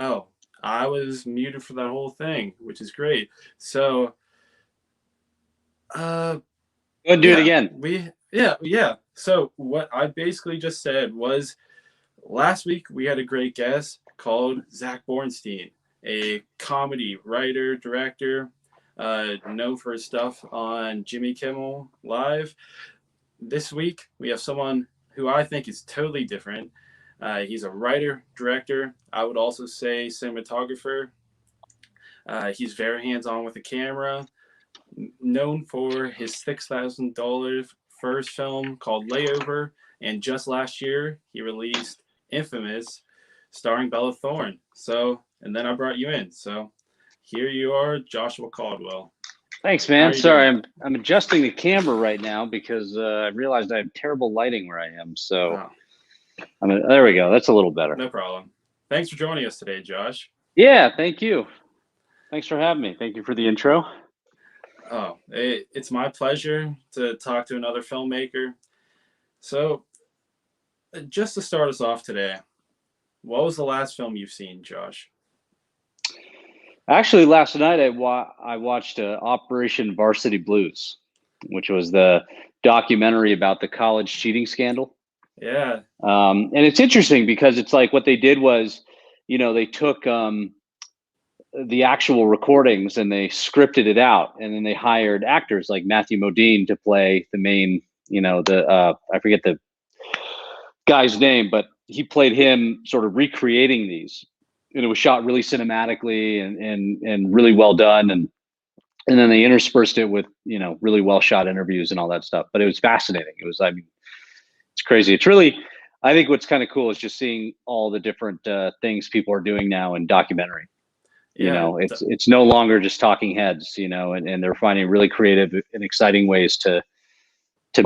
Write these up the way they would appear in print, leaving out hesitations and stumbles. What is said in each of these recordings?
Oh, I was muted for that whole thing, which is great. So, uh, Go and do it yeah, again. yeah. So what I basically just said was last week we had a great guest called Zach Bornstein, a comedy writer, director, known for his stuff on Jimmy Kimmel Live. This week we have someone who I think is totally different. He's a writer, director. I would also say cinematographer. He's very hands on with the camera, known for his $6,000 first film called Layover. And just last year, he released Infamous, starring Bella Thorne. So, and then I brought you in. So, here you are, Joshua Caldwell. Thanks, How man. are you Sorry, doing? I'm adjusting the camera right now because I realized I have terrible lighting where I am. So Oh, there we go. That's a little better. no problem. Thanks for joining us today, Josh. Yeah, thank you. Thanks for having me. Thank you for the intro. Oh, it's my pleasure to talk to another filmmaker. So, just to start us off today, what was the last film you've seen, Josh? Actually, last night I watched Operation Varsity Blues, which was the documentary about the college cheating scandal. Yeah, And it's interesting because it's like what they did was, they took the actual recordings and they scripted it out, and then they hired actors like Matthew Modine to play the main, the I forget the guy's name, but he played him sort of recreating these, and it was shot really cinematically and really well done, and then they interspersed it with really well shot interviews and all that stuff. But it was fascinating. It was, I mean, it's crazy. It's really, I think what's kind of cool is just seeing all the different things people are doing now in documentary. yeah, It's no longer just talking heads, and they're finding really creative and exciting ways to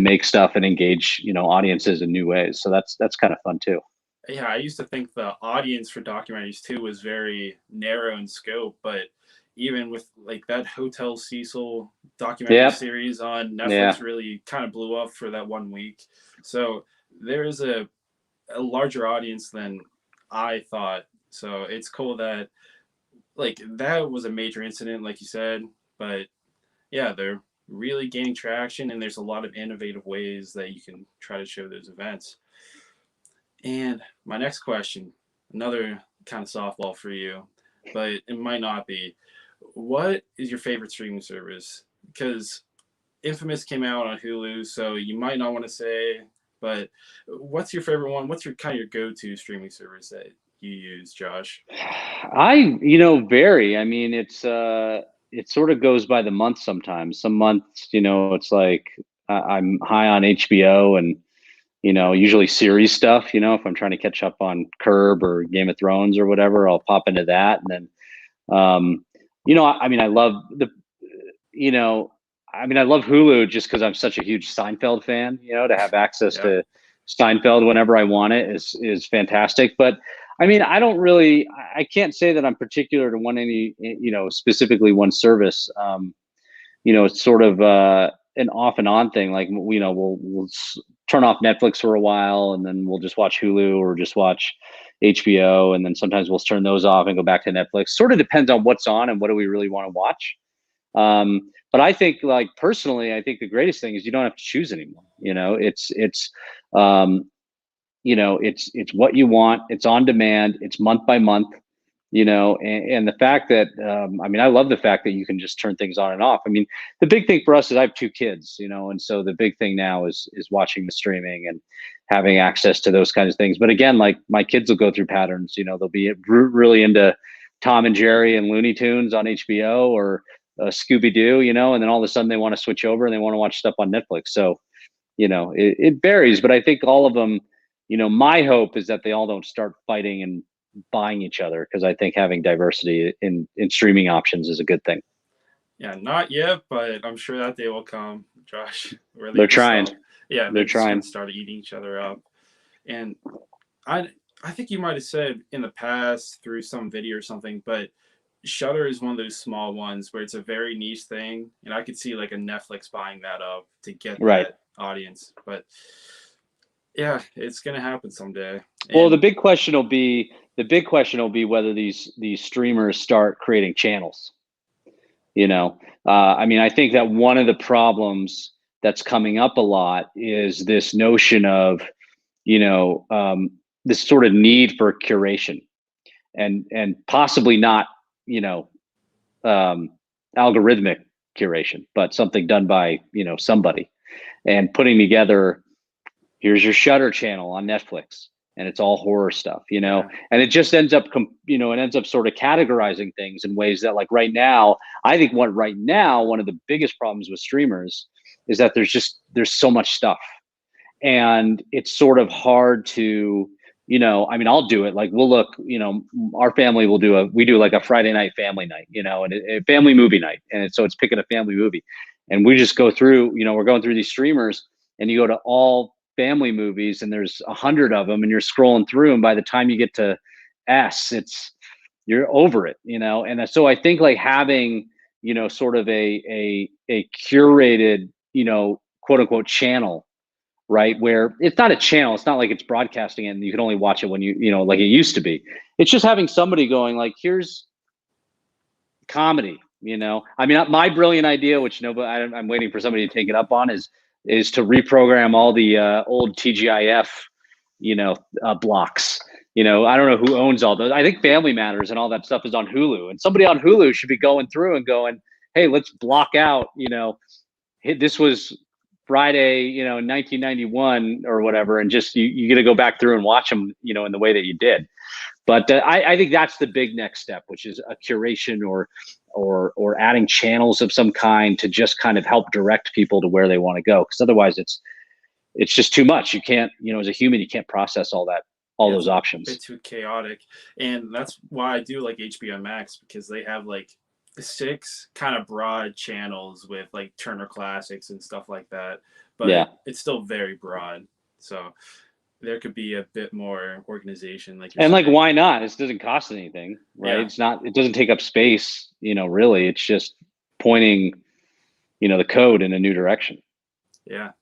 make stuff and engage, audiences in new ways. So that's kind of fun too. yeah. I used to think the audience for documentaries too was very narrow in scope, but even with like that Hotel Cecil documentary Yeah, series on yeah. Netflix really kind of blew up for that one week. So there is a larger audience than I thought. So it's cool that like that was a major incident, like you said, but yeah, they're really gaining traction, and there's a lot of innovative ways that you can try to show those events. And my next question, another kind of softball for you, but it might not be. What is your favorite streaming service? Because Infamous came out on Hulu, so you might not want to say, but what's your favorite one? What's your kind of your go-to streaming service that you use, Josh? Vary. I mean, it sort of goes by the month sometimes. Some months, it's like I'm high on HBO and, usually series stuff, if I'm trying to catch up on Curb or Game of Thrones or whatever, I'll pop into that. And then, I mean, I love you know, I love Hulu just because I'm such a huge Seinfeld fan. To have access Yeah, to Seinfeld whenever I want it is fantastic. But I mean, I don't really, I can't say that I'm particular to one any, specifically one service. It's sort of an off and on thing. Like we'll turn off Netflix for a while, and then we'll just watch Hulu or just watch HBO, and then sometimes we'll turn those off and go back to Netflix. Sort of depends on what's on and what do we really want to watch. But I think, like, personally, I think the greatest thing is you don't have to choose anymore. Um, it's what you want. It's on demand. It's month by month. And the fact that I mean, I love the fact that you can just turn things on and off. I mean, the big thing for us is I have two kids, and so the big thing now is watching the streaming and having access to those kinds of things. But again, like, my kids will go through patterns. They'll be really into Tom and Jerry and Looney Tunes on HBO, or Scooby Doo, and then all of a sudden they want to switch over and they want to watch stuff on Netflix. So it varies, but I think all of them, my hope is that they all don't start fighting and buying each other, because I think having diversity in streaming options is a good thing. yeah, not yet, but I'm sure that day will come, Josh, where they They're just trying. stop. Yeah, they're They're just gonna trying. start eating each other up. And I I think you might have said in the past through some video or something, but Shutter is one of those small ones where it's a very niche thing, and I could see like a Netflix buying that up to get Right. that audience. But yeah, it's gonna happen someday. Well, the And big question will be the big question will be whether these streamers start creating channels. I mean, I think that one of the problems that's coming up a lot is this notion of, this sort of need for curation, and possibly not, algorithmic curation, but something done by, somebody, and putting together, here's your Shutter channel on Netflix, and it's all horror stuff, Yeah. and it just ends up, it ends up sort of categorizing things in ways that, like, right now, I think one of the biggest problems with streamers is that there's so much stuff, and it's sort of hard to, I mean, I'll do it. Like, we'll look, our family will we do like a Friday night family night, and a family movie night. And so it's picking a family movie, and we just go through, we're going through these streamers, and you go to all family movies, and there's 100 of them, and you're scrolling through, and by the time you get to you're over it, and so I think, like, having, sort of a curated, quote unquote channel, right, where it's not a channel, it's not like it's broadcasting and you can only watch it when like it used to be. It's just having somebody going, like, here's comedy. I mean, my brilliant idea, which I'm waiting for somebody to take it up on, is to reprogram all the old TGIF blocks. I don't know who owns all those. I think Family Matters and all that stuff is on Hulu, and somebody on Hulu should be going through and going, hey, let's block out, this was Friday, 1991 or whatever, and just you got to go back through and watch them, in the way that you did. But I think that's the big next step, which is a curation or adding channels of some kind to just kind of help direct people to where they want to go. Because otherwise, it's just too much. You can't, as a human, you can't process all those options. It's a bit too chaotic, and that's why I do like HBO Max, because they have like 6 kind of broad channels with like Turner Classics and stuff like that, but yeah, it's still very broad, so there could be a bit more organization, like and saying. Like, why not? This doesn't cost anything, right? Yeah. It doesn't take up space, really. It's just pointing, the code in a new direction. Yeah,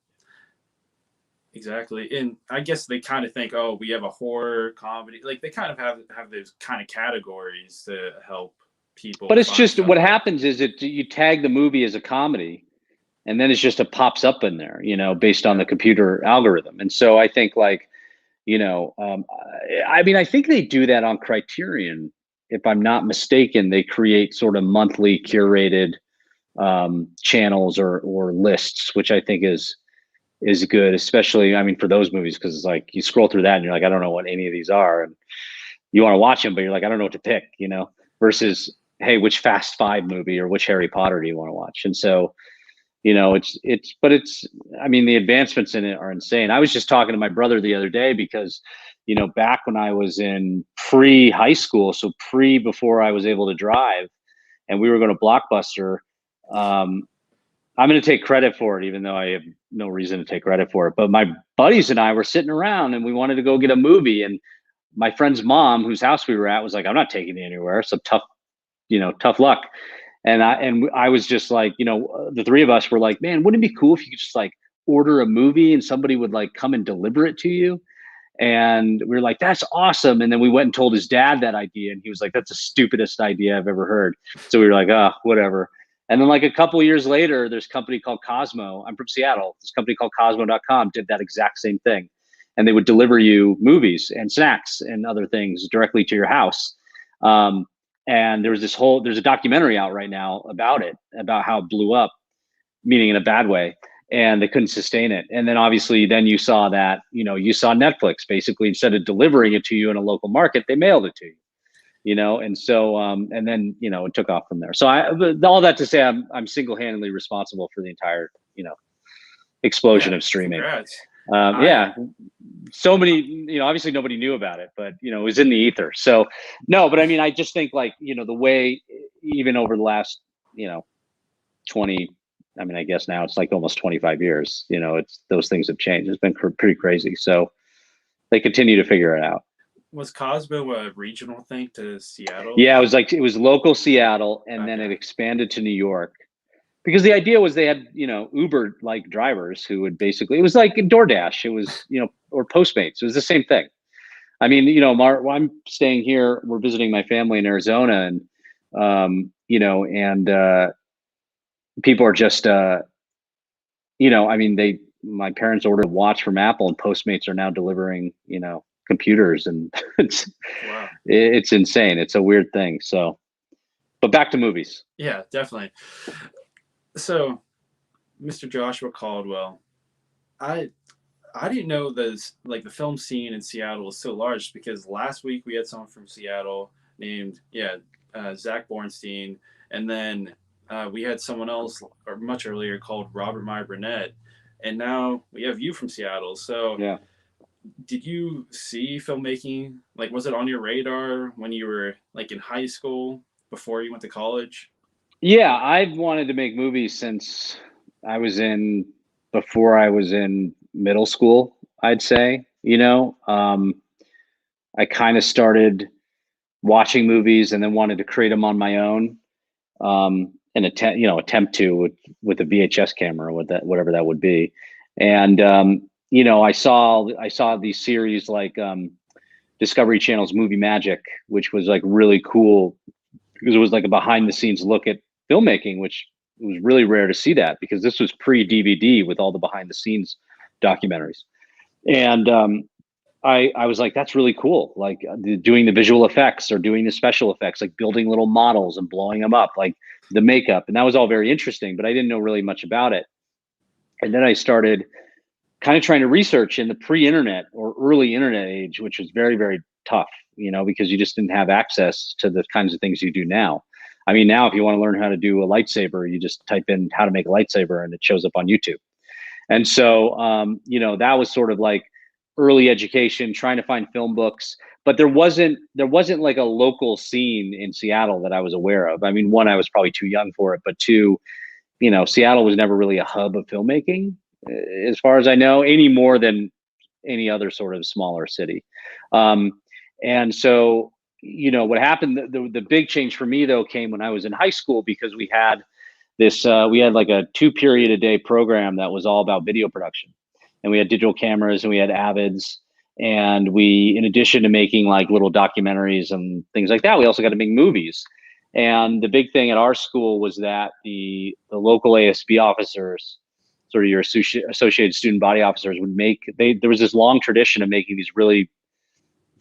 exactly. And I guess they kind of think, oh, we have a horror comedy, like they kind of have those kind of categories to help people. But it's just what happens is you tag the movie as a comedy, and then it's just pops up in there, based on the computer algorithm. And so I think, like, I mean, I think they do that on Criterion, if I'm not mistaken. They create sort of monthly curated channels or lists, which I think is good, especially, I mean, for those movies, because it's like you scroll through that and you're like, I don't know what any of these are, and you want to watch them, but you're like, I don't know what to pick, versus, hey, which Fast 5 movie or which Harry Potter do you want to watch? And so, I mean, the advancements in it are insane. I was just talking to my brother the other day because, back when I was in pre-high school, so before I was able to drive, and we were going to Blockbuster, I'm going to take credit for it, even though I have no reason to take credit for it. But my buddies and I were sitting around and we wanted to go get a movie. And my friend's mom, whose house we were at, was like, I'm not taking you anywhere. So tough luck. And I was just like, the three of us were like, man, wouldn't it be cool if you could just like order a movie and somebody would like come and deliver it to you? And we were like, that's awesome. And then we went and told his dad that idea, and he was like, that's the stupidest idea I've ever heard. So we were like, oh, whatever. And then like a couple of years later, there's a company called Cosmo. I'm from Seattle. This company called Cosmo.com did that exact same thing. And they would deliver you movies and snacks and other things directly to your house. And there's a documentary out right now about it, about how it blew up, meaning in a bad way, and they couldn't sustain it. And then obviously then you saw that, you saw Netflix basically, instead of delivering it to you in a local market, they mailed it to you, and so, and then, it took off from there. So all that to say, I'm single-handedly responsible for the entire, explosion of streaming. Yeah. So many, obviously nobody knew about it, but, it was in the ether. So no, but I mean, I just think like, the way, even over the last, 20, I mean, I guess now it's like almost 25 years, those things have changed. It's been pretty crazy. So they continue to figure it out. Was Cosmo a regional thing to Seattle? Yeah, it was local Seattle, and then it expanded to New York. Because the idea was they had, Uber like drivers who would basically, it was like DoorDash, it was, or Postmates, it was the same thing. I mean, I'm staying here. We're visiting my family in Arizona, and people are just, I mean, my parents ordered a watch from Apple, and Postmates are now delivering, computers, and Wow. it's insane. It's a weird thing. So, but back to movies. Yeah, definitely. So, Mr. Joshua Caldwell, I I didn't know this, like the film scene in Seattle was so large, because last week we had someone from Seattle named Zach Bornstein, and then we had someone else or much earlier called Robert Meyer Burnett, and now we have you from Seattle. So Yeah. did you see filmmaking? Like, was it on your radar when you were like in high school before you went to college? Yeah, I've wanted to make movies since I was in before I was in middle school, I'd say. I kind of started watching movies and then wanted to create them on my own. And attempt to with a VHS camera, with that, whatever that would be. And I saw these series like Discovery Channel's Movie Magic, which was like really cool because it was like a behind the scenes look at filmmaking, which was really rare to see that, because this was pre DVD with all the behind the scenes documentaries. And I was like, that's really cool. Like doing the visual effects or doing the special effects, like building little models and blowing them up, like the makeup. And that was all very interesting, but I didn't know really much about it. And then I started kind of trying to research in the pre-internet or early internet age, which was very, very tough, because you just didn't have access to the kinds of things you do now. I mean, now if you want to learn how to do a lightsaber, you just type in how to make a lightsaber and it shows up on YouTube. And so, that was sort of like early education, trying to find film books. But there wasn't like a local scene in Seattle that I was aware of. I mean, one, I was probably too young for it, but two, Seattle was never really a hub of filmmaking, as far as I know, any more than any other sort of smaller city. Um, and so, what happened, the big change for me though came when I was in high school, because we had like a 2 period a day program that was all about video production, and we had digital cameras and we had Avids, and we, in addition to making like little documentaries and things like that, we also got to make movies. And the big thing at our school was that the local ASB officers, sort of your associated student body officers, there was this long tradition of making these really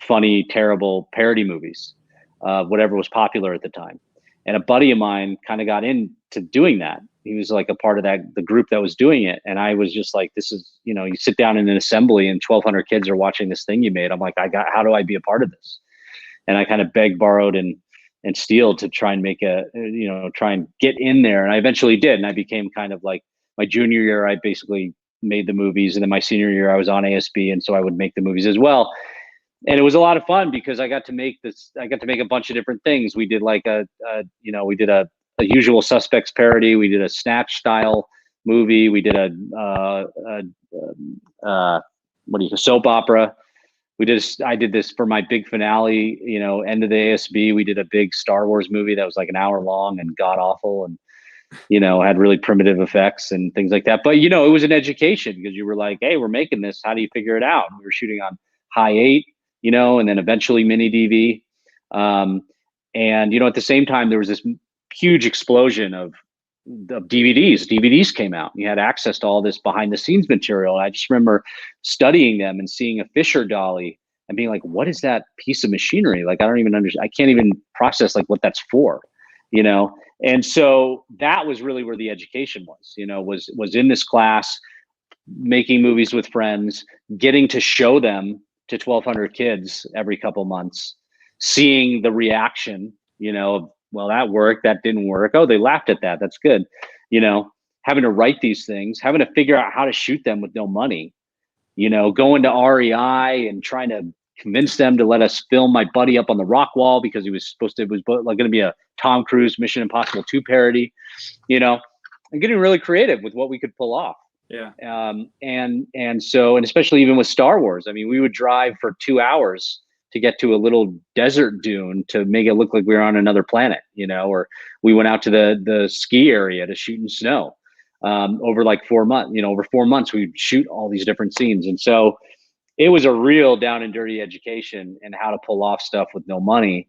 funny, terrible parody movies of whatever was popular at the time. And a buddy of mine kind of got into doing that. He was like a part of the group that was doing it. And I was just like, this is, you sit down in an assembly and 1,200 kids are watching this thing you made. I'm like, how do I be a part of this? And I kind of begged, borrowed, and stealed to try and try and get in there. And I eventually did. And I became kind of like, my junior year, I basically made the movies. And then my senior year, I was on ASB. And so I would make the movies as well. And it was a lot of fun because I got to make a bunch of different things. We did like we did a Usual Suspects parody. We did a Snatch style movie. We did a soap opera. I did this for my big finale, end of the ASB. We did a big Star Wars movie that was like an hour long and god awful, and had really primitive effects and things like that. But it was an education, because you were like, hey, we're making this. How do you figure it out? And we were shooting on high 8, and then eventually mini DV. And at the same time, there was this huge explosion of DVDs. DVDs came out. You had access to all this behind the scenes material. And I just remember studying them and seeing a Fisher dolly and being like, what is that piece of machinery? Like, I don't even understand. I can't even process like what that's for, And so that was really where the education was in this class, making movies with friends, getting to show them to 1,200 kids every couple months, seeing the reaction, well, that worked, that didn't work. Oh, they laughed at that. That's good. Having to write these things, having to figure out how to shoot them with no money, going to REI and trying to convince them to let us film my buddy up on the rock wall, because it was like going to be a Tom Cruise Mission Impossible 2 parody, and getting really creative with what we could pull off. Yeah. And especially even with Star Wars, I mean, we would drive for 2 hours to get to a little desert dune to make it look like we were on another planet, or we went out to the ski area to shoot in snow. Over like 4 months, over 4 months, we'd shoot all these different scenes. And so it was a real down and dirty education and how to pull off stuff with no money.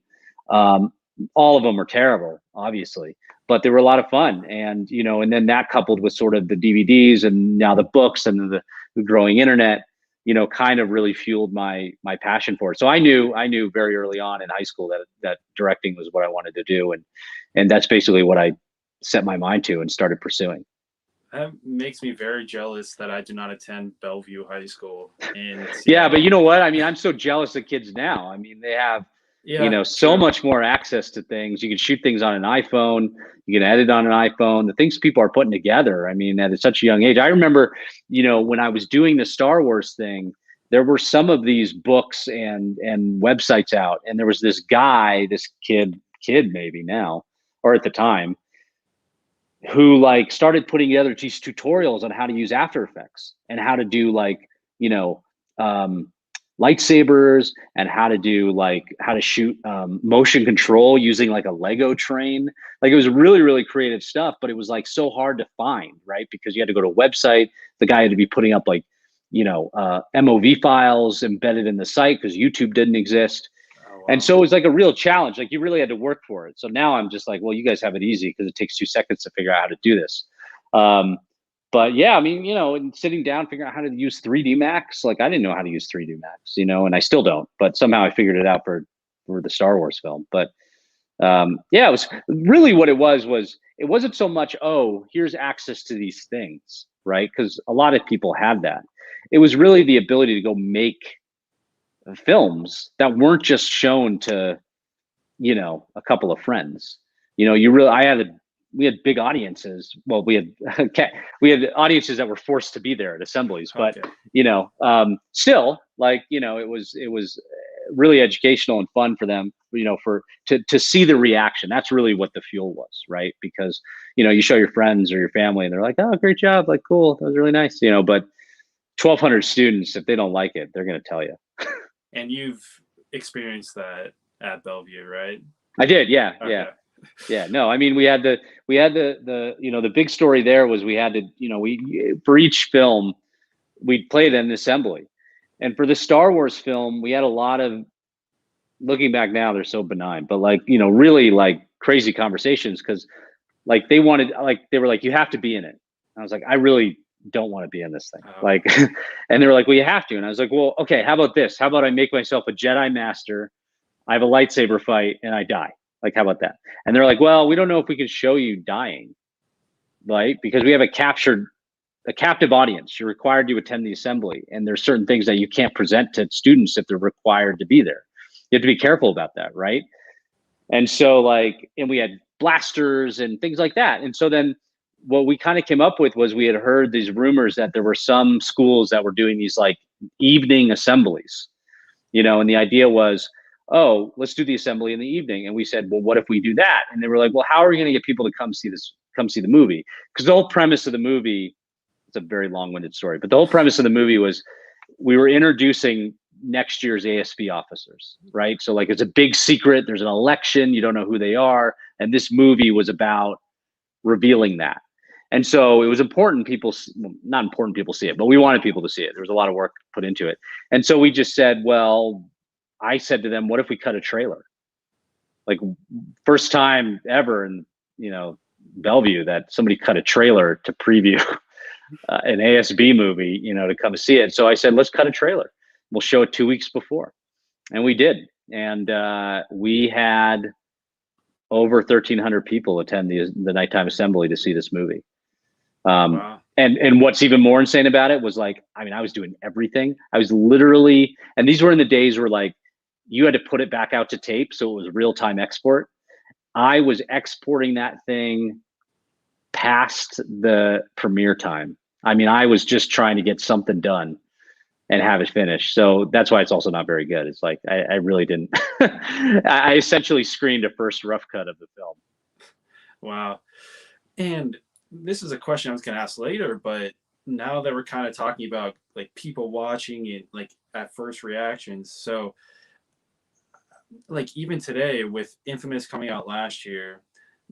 Um, all of them are terrible, obviously, but they were a lot of fun. And, you know, and then that coupled with sort of the DVDs and now the books and the growing internet, you know, kind of really fueled my passion for it. So I knew very early on in high school that directing was what I wanted to do. And that's basically what I set my mind to and started pursuing. That makes me very jealous that I did not attend Bellevue High School in Yeah, but Seattle. you know what? I mean, I'm so jealous of kids now. I mean, they have, you Yeah, know, so true. much more access to things. You can shoot things on an iPhone. You can edit on an iPhone. The things people are putting together. I mean, at such a young age. I remember, you know, when I was doing the Star Wars thing, there were some of these books and websites out, and there was this guy, this kid maybe now or at the time, who like started putting together these tutorials on how to use After Effects and how to do like, you know, um, lightsabers and how to do like how to shoot motion control using like a Lego train. Like it was really, really creative stuff, but it was like so hard to find, right? Because you had to go to a website. The guy had to be putting up like, you know, MOV files embedded in the site because YouTube didn't exist. Oh And wow. so it was like a real challenge. Like you really had to work for it. So now I'm just like, well, you guys have it easy because it takes 2 seconds to figure out how to do this. Um, but yeah, I mean, you know, and sitting down, figuring out how to use 3D Max. Like I didn't know how to use 3D Max, you know, and I still don't. But somehow I figured it out for the Star Wars film. But yeah, it was really what it was. It wasn't so much, oh, here's access to these things, right? Because a lot of people have that. It was really the ability to go make films that weren't just shown to, you know, a couple of friends. You know, you really, we had big audiences. Well, we had, we had audiences that were forced to be there at assemblies, but, Okay. you know, still like, you know, it was really educational and fun for them, you know, to see the reaction. That's really what the fuel was, right? Because, you know, you show your friends or your family and they're like, oh, great job. Like, cool. That was really nice, you know, but 1,200 students, if they don't like it, they're going to tell you. And you've experienced that at Bellevue, right? I did. Yeah. Yeah. Okay. Yeah, no, I mean, we had the you know, the big story there was we had to, you know, we for each film we'd play it in assembly, and for the Star Wars film we had a lot of, looking back now they're so benign, but like, you know, really like crazy conversations because like they wanted, like they were like, you have to be in it. And I was like, I really don't want to be in this thing, Oh. like, and they were like, well, you have to, and I was like, well, okay, how about this? How about I make myself a Jedi Master, I have a lightsaber fight and I die. Like, how about that? And they're like, well, we don't know if we can show you dying, right? Because we have a captive audience. You're required to attend the assembly. And there's certain things that you can't present to students if they're required to be there. You have to be careful about that, right? And so like, and we had blasters and things like that. And so then what we kind of came up with was we had heard these rumors that there were some schools that were doing these like evening assemblies, you know, and the idea was, oh, let's do the assembly in the evening. And we said, well, what if we do that? And they were like, well, how are we going to get people to come see the movie? Because the whole premise of the movie, it's a very long-winded story, but the whole premise of the movie was we were introducing next year's ASB officers, right? So like it's a big secret. There's an election. You don't know who they are. And this movie was about revealing that. And so it was important people, well, not important people see it, but we wanted people to see it. There was a lot of work put into it. And so we just said, well, I said to them, what if we cut a trailer? Like first time ever in, you know, Bellevue that somebody cut a trailer to preview an ASB movie, you know, to come see it. So I said, let's cut a trailer. We'll show it 2 weeks before. And we did. And we had over 1,300 people attend the nighttime assembly to see this movie. Wow. And what's even more insane about it was like, I mean, I was doing everything. I was literally, and these were in the days where like you had to put it back out to tape, so it was real time export. I was exporting that thing past the premiere time. I mean, I was just trying to get something done and have it finished. So that's why it's also not very good. It's like I really didn't. I essentially screened a first rough cut of the film. Wow. And this is a question I was going to ask later, but now that we're kind of talking about like people watching it, like at first reactions. So, like even today with Infamous coming out last year,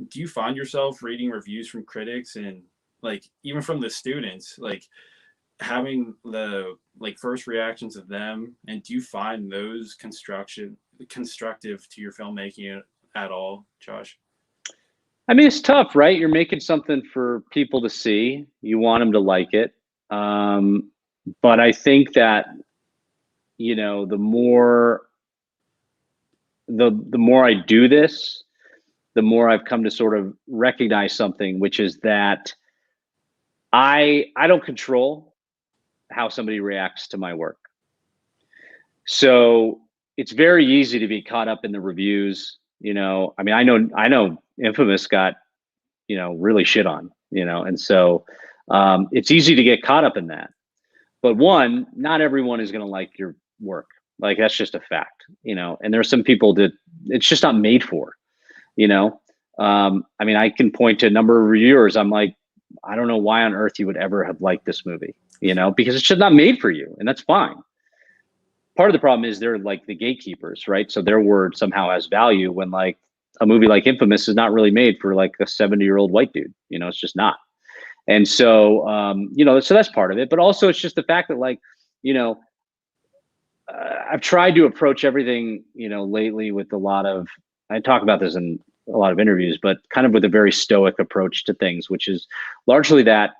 do you find yourself reading reviews from critics and like even from the students? Like, having the like first reactions of them, and do you find those constructive to your filmmaking at all, Josh? I mean, it's tough, right? You're making something for people to see. You want them to like it. Um, but I think that, you know, the more I do this, the more I've come to sort of recognize something, which is that I don't control how somebody reacts to my work. So it's very easy to be caught up in the reviews. You know, I mean, I know Infamous got, you know, really shit on, you know, and so it's easy to get caught up in that. But one, not everyone is going to like your work. Like that's just a fact, you know. And there are some people that it's just not made for, you know. I mean, I can point to a number of reviewers. I'm like, I don't know why on earth you would ever have liked this movie, you know, because it's just not made for you, and that's fine. Part of the problem is they're like the gatekeepers, right? So their word somehow has value when like a movie like Infamous is not really made for like a 70-year-old white dude, you know, it's just not. And so, you know, so that's part of it. But also, it's just the fact that, like, you know, I've tried to approach everything, you know, lately with a lot of, I talk about this in a lot of interviews, but kind of with a very stoic approach to things, which is largely that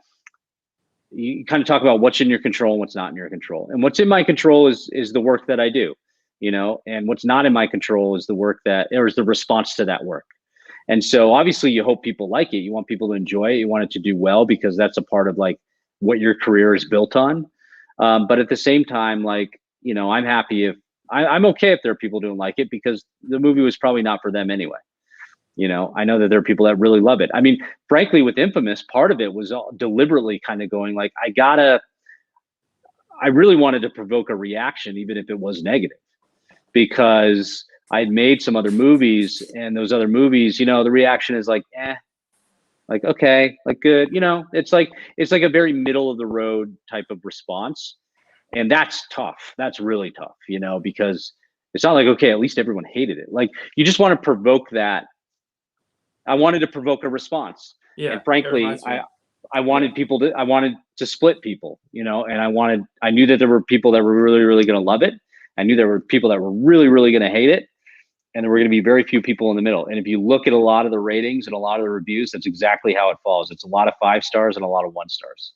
you kind of talk about what's in your control and what's not in your control. And what's in my control is the work that I do, you know, and what's not in my control is the work that, or is the response to that work. And so obviously you hope people like it. You want people to enjoy it. You want it to do well because that's a part of like what your career is built on. But at the same time, like, you know, I'm happy if I'm okay if there are people who don't like it because the movie was probably not for them anyway. You know, I know that there are people that really love it. I mean, frankly, with Infamous, part of it was deliberately kind of going like, I really wanted to provoke a reaction, even if it was negative, because I'd made some other movies and those other movies, you know, the reaction is like, like, okay, like good, you know, it's like a very middle of the road type of response. And that's tough. That's really tough, you know, because it's not like, okay, at least everyone hated it. Like you just want to provoke that. I wanted to provoke a response. And Yeah, it frankly, reminds me. I Yeah, wanted to split people, you know, and I knew that there were people that were really, really going to love it. I knew there were people that were really, really going to hate it. And there were going to be very few people in the middle. And if you look at a lot of the ratings and a lot of the reviews, that's exactly how it falls. It's a lot of 5 stars and a lot of 1 stars.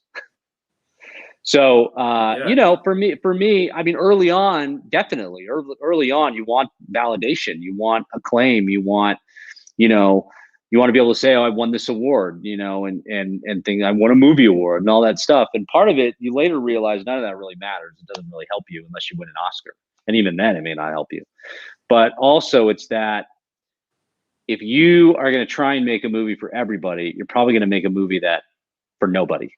So, yeah, you know, for me, I mean, early on, you want validation, you want acclaim, you know, you want to be able to say, oh, I won this award, you know, and think I won a movie award and all that stuff. And part of it, you later realize none of that really matters. It doesn't really help you unless you win an Oscar. And even then, it may not help you. But also, it's that if you are going to try and make a movie for everybody, you're probably going to make a movie that for nobody,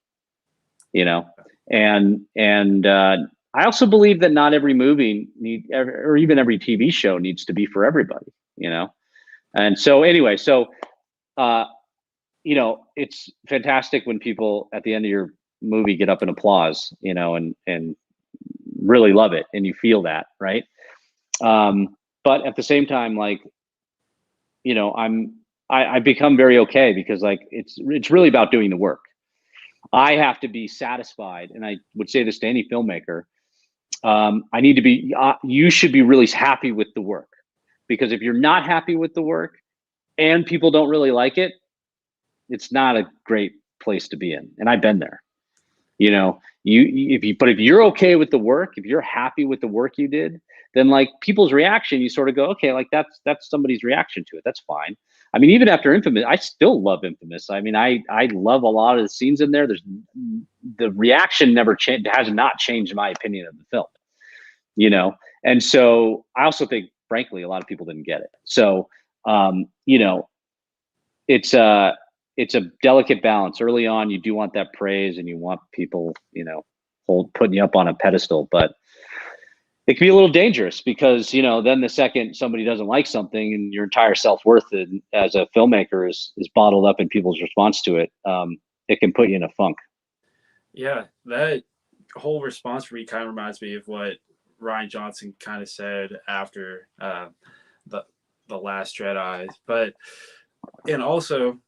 you know. And I also believe that not every movie or even every TV show needs to be for everybody, you know. And so anyway, so uh, you know, it's fantastic when people at the end of your movie get up and applause, you know, and really love it, and you feel that, right? But at the same time, like, you know, I become very okay because like it's really about doing the work. I have to be satisfied, and I would say this to any filmmaker. I need to be. You should be really happy with the work, because if you're not happy with the work and people don't really like it, it's not a great place to be in. And I've been there. You know, if you're okay with the work, if you're happy with the work you did, then like people's reaction, you sort of go, okay, like that's somebody's reaction to it. That's fine. I mean, even after Infamous, I still love Infamous. I mean, I love a lot of the scenes in there. There's the reaction never changed, has not changed my opinion of the film, you know? And so I also think, frankly, a lot of people didn't get it. So, you know, it's it's a delicate balance. Early on, you do want that praise and you want people, you know, putting you up on a pedestal, but it can be a little dangerous because, you know, then the second somebody doesn't like something and your entire self-worth as a filmmaker is bottled up in people's response to it, it can put you in a funk. yeah. That whole response for me kind of reminds me of what Ryan Johnson kind of said after the the Last Jedi. But and also,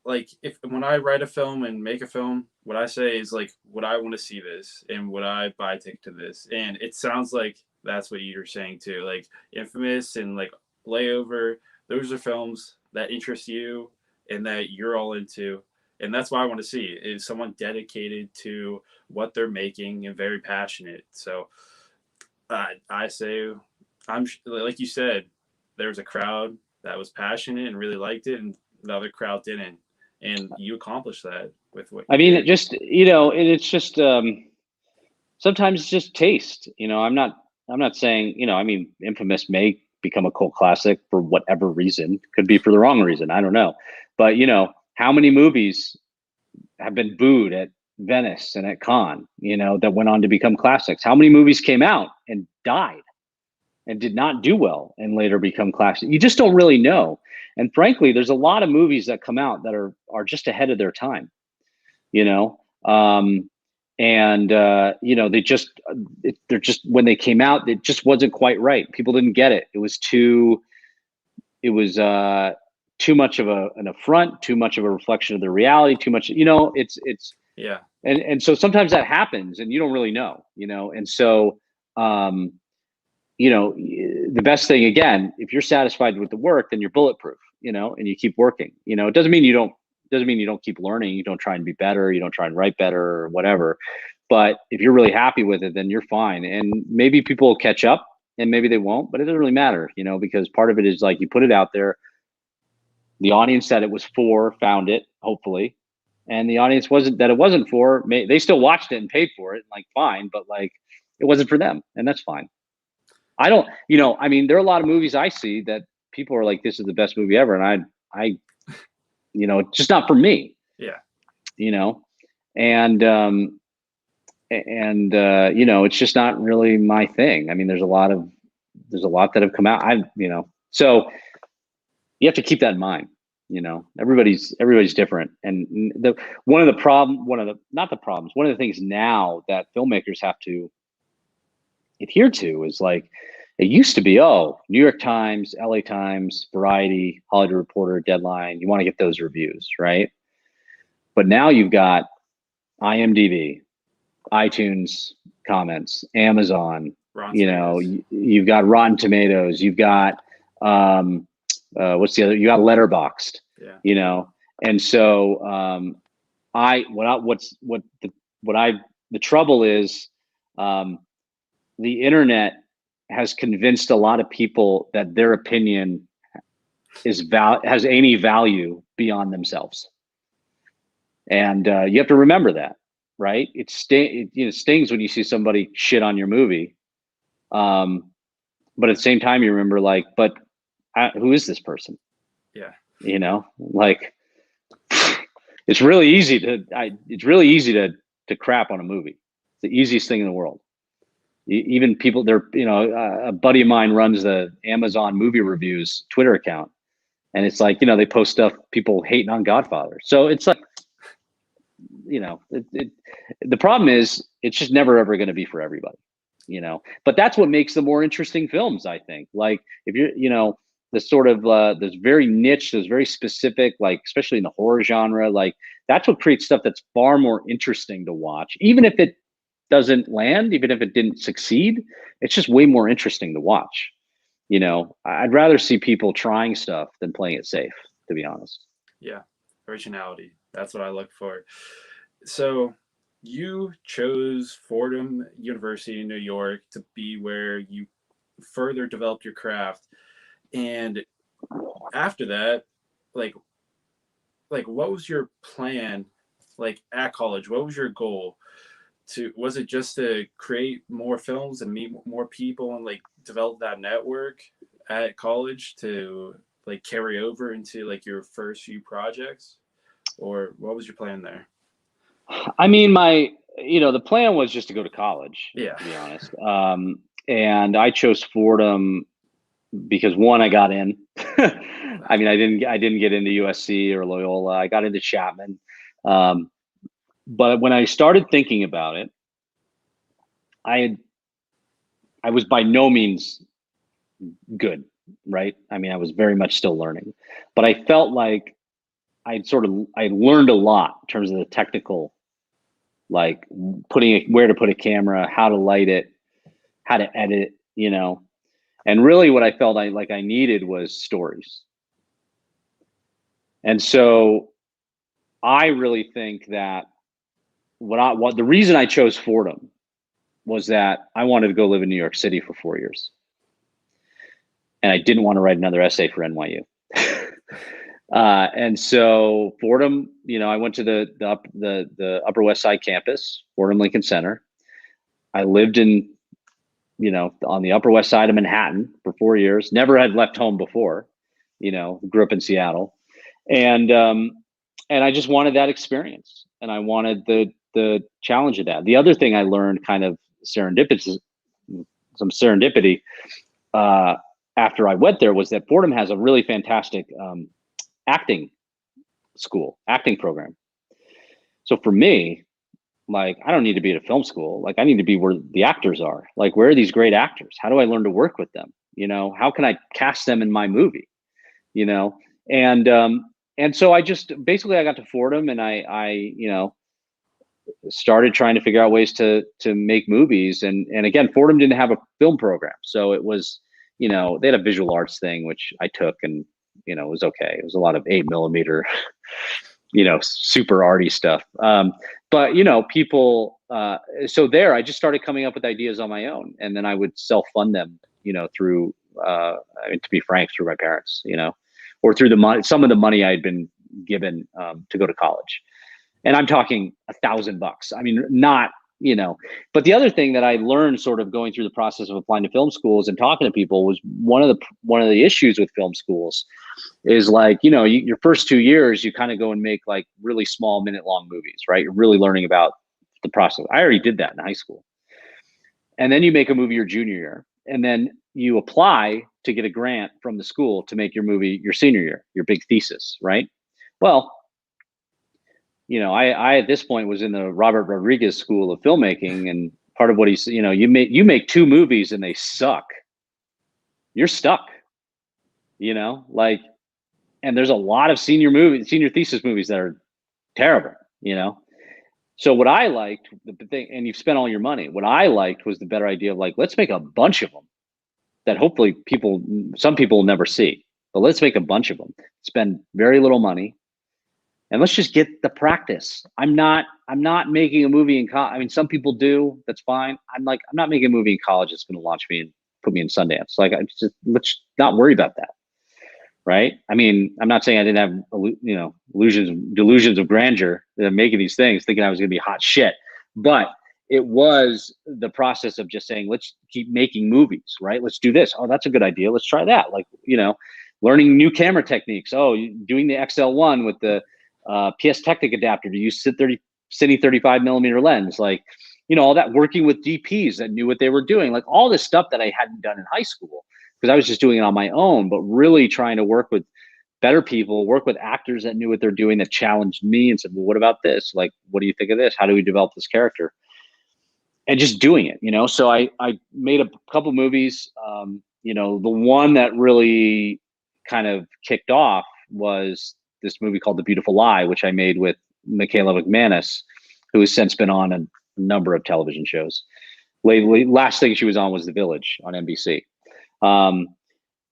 like, if when I write a film and make a film, what I say is like, would I want to see this and would I buy a ticket to this? And it sounds like that's what you're saying too. Like Infamous and like Layover, those are films that interest you and that you're all into. And that's what I want to see is someone dedicated to what they're making and very passionate. So I say, I'm like you said, there was a crowd that was passionate and really liked it, and the other crowd didn't. And you accomplished that with what you I mean, it did. just, you know, and it's just, sometimes it's just taste, you know. I'm not saying, you know, I mean, Infamous may become a cult classic for whatever reason, could be for the wrong reason. I don't know. But, you know, how many movies have been booed at Venice and at Cannes, you know, that went on to become classics? How many movies came out and died and did not do well and later become classics? You just don't really know. And frankly, there's a lot of movies that come out that are just ahead of their time, you know. And you know, they're just, when they came out, it just wasn't quite right. People didn't get it. It was too much of an affront, too much of a reflection of the reality, too much, you know. It's Yeah. and so sometimes that happens and you don't really know, you know. And so um you know, the best thing, again, if you're satisfied with the work, then you're bulletproof, you know, and you keep working. You know, it doesn't mean you don't keep learning, you don't try and be better, you don't try and write better or whatever. But if you're really happy with it, then you're fine. And maybe people will catch up and maybe they won't, but it doesn't really matter, you know, because part of it is like you put it out there, the audience that it was for found it, hopefully, and the audience it wasn't for, they still watched it and paid for it, like fine, but like it wasn't for them, and that's fine. I don't, you know, I mean, there are a lot of movies I see that people are like, this is the best movie ever. And you know, it's just not for me, Yeah. you know, and, you know, it's just not really my thing. I mean, there's a lot that have come out. You know, so you have to keep that in mind. You know, everybody's different. And one of the things now that filmmakers have to adhere to is like, it used to be, oh, New York Times, LA Times, Variety, Hollywood Reporter, Deadline. You want to get those reviews, right? But now you've got IMDb, iTunes comments, Amazon. Rotten You know, Tomatoes. you've got Rotten Tomatoes. You've got what's the other? You got Letterboxd. Yeah. You know, and so the trouble is, the internet has convinced a lot of people that their opinion has any value beyond themselves, and you have to remember that, right? It stings when you see somebody shit on your movie, but at the same time you remember, like, but who is this person? Yeah. You know, like, it's really easy to crap on a movie. It's the easiest thing in the world. Even people, you know, a buddy of mine runs the Amazon movie reviews Twitter account, and it's like, you know, they post stuff, people hating on Godfather. So it's like, you know, the problem is it's just never ever going to be for everybody, you know. But that's what makes the more interesting films, I think. Like, if you're, you know, the sort of there's very niche, there's very specific, like especially in the horror genre, like that's what creates stuff that's far more interesting to watch, even if it doesn't land, even if it didn't succeed. It's just way more interesting to watch. You know, I'd rather see people trying stuff than playing it safe, to be honest. Yeah. Originality. That's what I look for. So you chose Fordham University in New York to be where you further developed your craft. And after that, like what was your plan like at college? What was your goal? Was it just to create more films and meet more people and like develop that network at college to like carry over into like your first few projects? Or what was your plan there? I mean, the plan was just to go to college, Yeah. to be honest. And I chose Fordham because, one, I got in. I mean, I didn't get into USC or Loyola. I got into Chapman. But when I started thinking about it, I was by no means good, right? I mean, I was very much still learning, but I felt like I learned a lot in terms of the technical like where to put a camera, how to light it, how to edit, and really what I felt I needed was stories. And so I really think that what the reason I chose Fordham was that I wanted to go live in New York City for 4 years. And I didn't want to write another essay for NYU. And so Fordham, I went to the Upper West Side campus, Fordham Lincoln Center. I lived in, on the Upper West Side of Manhattan for 4 years. Never had left home before, grew up in Seattle. And I just wanted that experience, and I wanted the challenge of that. The other thing I learned, kind of some serendipity, after I went there, was that Fordham has a really fantastic acting program. So for me, like, I don't need to be at a film school. Like, I need to be where the actors are. Like, where are these great actors? How do I learn to work with them? How can I cast them in my movie? And so I just basically I got to Fordham, and I started trying to figure out ways to make movies. And again, Fordham didn't have a film program, so it was, they had a visual arts thing, which I took, and it was okay. It was a lot of 8mm, super arty stuff. But people, so there, I just started coming up with ideas on my own, and then I would self-fund them, through, to be frank, through my parents, or through the money, some of the money I had been given to go to college. And I'm talking $1,000. I mean, not, but the other thing that I learned sort of going through the process of applying to film schools and talking to people was one of the issues with film schools is like, your first 2 years, you kind of go and make like really small minute-long movies, right? You're really learning about the process. I already did that in high school. And then you make a movie your junior year, and then you apply to get a grant from the school to make your movie your senior year, your big thesis, right? Well, I at this point was in the Robert Rodriguez School of Filmmaking, and part of what he's, you make 2 movies and they suck, you're stuck, like, and there's a lot of senior thesis movies that are terrible, So what I liked, the thing, and you've spent all your money, what I liked was the better idea of like, let's make a bunch of them that hopefully some people will never see, but let's make a bunch of them, spend very little money, and let's just get the practice. I'm not making a movie in college. I mean, some people do, that's fine. I'm not making a movie in college that's going to launch me and put me in Sundance. Like, let's not worry about that. Right. I mean, I'm not saying I didn't have, delusions of grandeur that I'm making these things thinking I was going to be hot shit, but it was the process of just saying, let's keep making movies, right? Let's do this. Oh, that's a good idea. Let's try that. Like, learning new camera techniques. Oh, doing the XL1 with the PS Technic adapter to use Cine 35mm lens. Like, all that, working with DPs that knew what they were doing. Like, all this stuff that I hadn't done in high school because I was just doing it on my own, but really trying to work with better people, work with actors that knew what they're doing, that challenged me and said, well, what about this? Like, what do you think of this? How do we develop this character? And just doing it, So I made a couple movies. The one that really kind of kicked off was this movie called The Beautiful Lie, which I made with Michaela McManus, who has since been on a number of television shows. Lately, last thing she was on was The Village on NBC.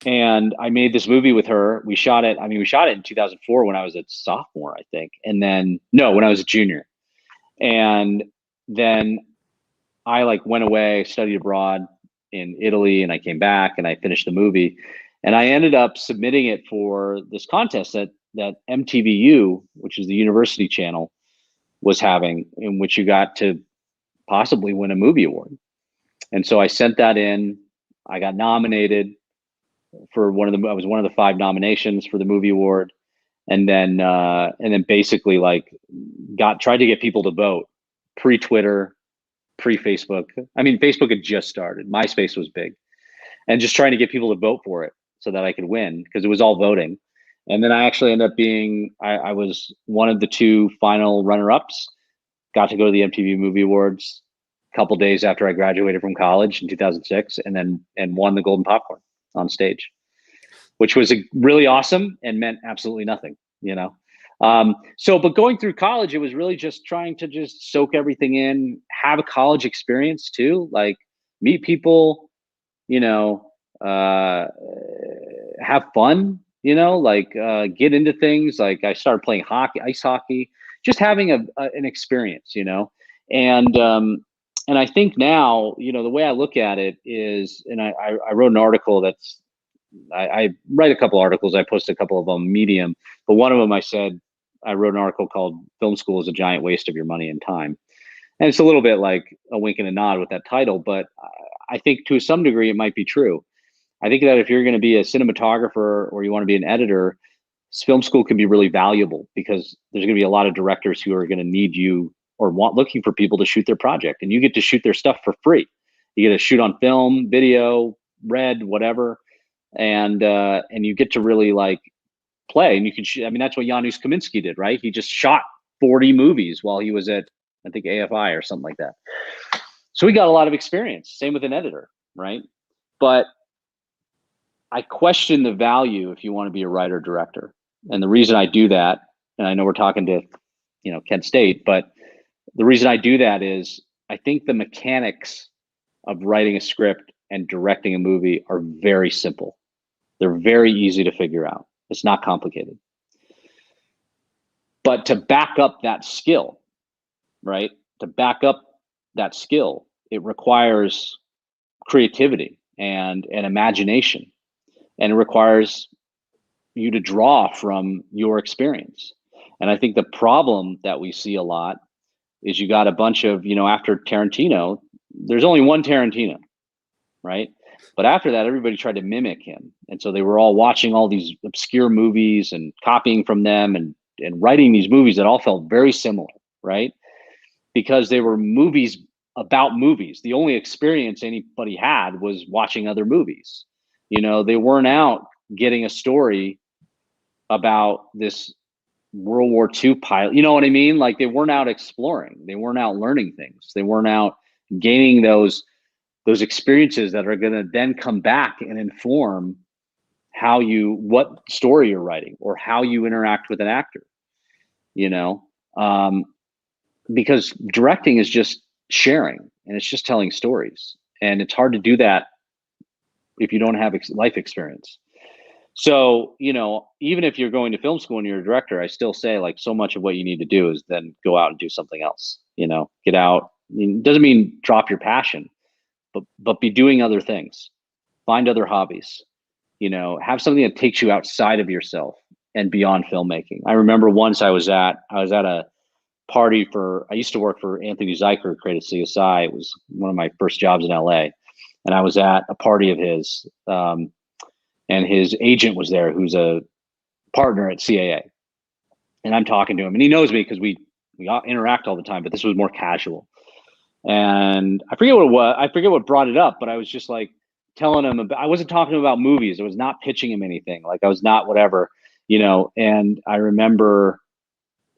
And I made this movie with her. We shot it in 2004 when I was a sophomore, I think. And then, no, when I was a junior. And then I went away, studied abroad in Italy, and I came back and I finished the movie. And I ended up submitting it for this contest that MTVU, which is the university channel, was having, in which you got to possibly win a movie award. And so I sent that in. I got nominated for I was one of the 5 nominations for the movie award. And then basically tried to get people to vote pre-Twitter, pre-Facebook. I mean, Facebook had just started. MySpace was big. And just trying to get people to vote for it so that I could win, because it was all voting. And then I actually ended up being, I was one of the 2 final runner-ups, got to go to the MTV Movie Awards a couple days after I graduated from college in 2006, and won the Golden Popcorn on stage, which was really awesome and meant absolutely nothing, But going through college, it was really just trying to just soak everything in, have a college experience too, like meet people, you know, have fun, you know, like get into things. Like I started playing hockey, ice hockey, just having an experience, you know. And I think now, you know, the way I look at it is, and I wrote an article that's, I write a couple articles, I posted a couple of them on Medium, but one of them I said, I wrote an article called "Film School is a Giant Waste of Your Money and Time." And it's a little bit like a wink and a nod with that title, but I think to some degree it might be true. I think that if you're going to be a cinematographer or you want to be an editor, film school can be really valuable because there's going to be a lot of directors who are going to need you or looking for people to shoot their project, and you get to shoot their stuff for free. You get to shoot on film, video, red, whatever, and you get to really like play. And you can shoot. I mean, that's what Janusz Kaminski did, right? He just shot 40 movies while he was at, I think, AFI or something like that. So we got a lot of experience. Same with an editor, right? But I question the value if you want to be a writer director. And the reason I do that, and I know we're talking to, you know, Kent State, but the reason I do that is I think the mechanics of writing a script and directing a movie are very simple. They're very easy to figure out. It's not complicated. But to back up that skill, right? To back up that skill, it requires creativity and imagination. And it requires you to draw from your experience. And I think the problem that we see a lot is you got a bunch of, you know, after Tarantino, there's only one Tarantino, right? But after that, everybody tried to mimic him. And so they were all watching all these obscure movies and copying from them and writing these movies that all felt very similar, right? Because they were movies about movies. The only experience anybody had was watching other movies. You know, they weren't out getting a story about this World War II pilot. You know what I mean? Like they weren't out exploring. They weren't out learning things. They weren't out gaining those experiences that are going to then come back and inform what story you're writing or how you interact with an actor. You know, because directing is just sharing and it's just telling stories, and it's hard to do that if you don't have life experience. So, you know, even if you're going to film school and you're a director, I still say like so much of what you need to do is then go out and do something else, you know, get out. I mean, it doesn't mean drop your passion, but be doing other things, find other hobbies, you know, have something that takes you outside of yourself and beyond filmmaking. I remember once I was at a party I used to work for Anthony Zeiker, who created CSI. It was one of my first jobs in LA. And I was at a party of his, and his agent was there, who's a partner at CAA. And I'm talking to him, and he knows me because we interact all the time, but this was more casual. And I forget what it was. I forget what brought it up, but I was just like telling him I wasn't talking to him about movies. I was not pitching him anything. Like I was not whatever, you know. And I remember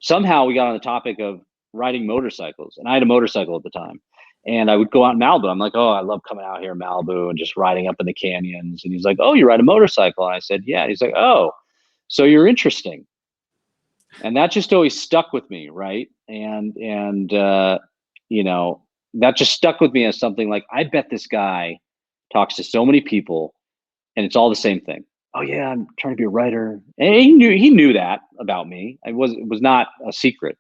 somehow we got on the topic of riding motorcycles, and I had a motorcycle at the time. And I would go out in Malibu. I'm like, oh, I love coming out here in Malibu and just riding up in the canyons. And he's like, oh, you ride a motorcycle? And I said, yeah. And he's like, oh, so you're interesting. And that just always stuck with me, right? And you know, that just stuck with me as something like, I bet this guy talks to so many people and it's all the same thing. Oh yeah, I'm trying to be a writer. And he knew that about me. It was not a secret.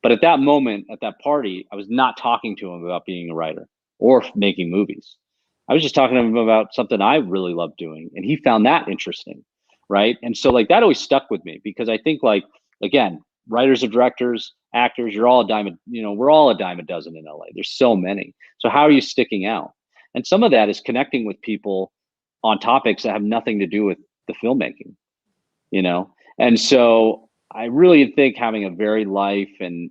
But at that moment, at that party, I was not talking to him about being a writer or making movies. I was just talking to him about something I really loved doing, and he found that interesting, right? And so like that always stuck with me because I think like, again, writers or directors, actors, you're all a dime, you know, we're all a dime a dozen in LA. There's so many. So how are you sticking out? And some of that is connecting with people on topics that have nothing to do with the filmmaking, you know? And so I really think having a varied life and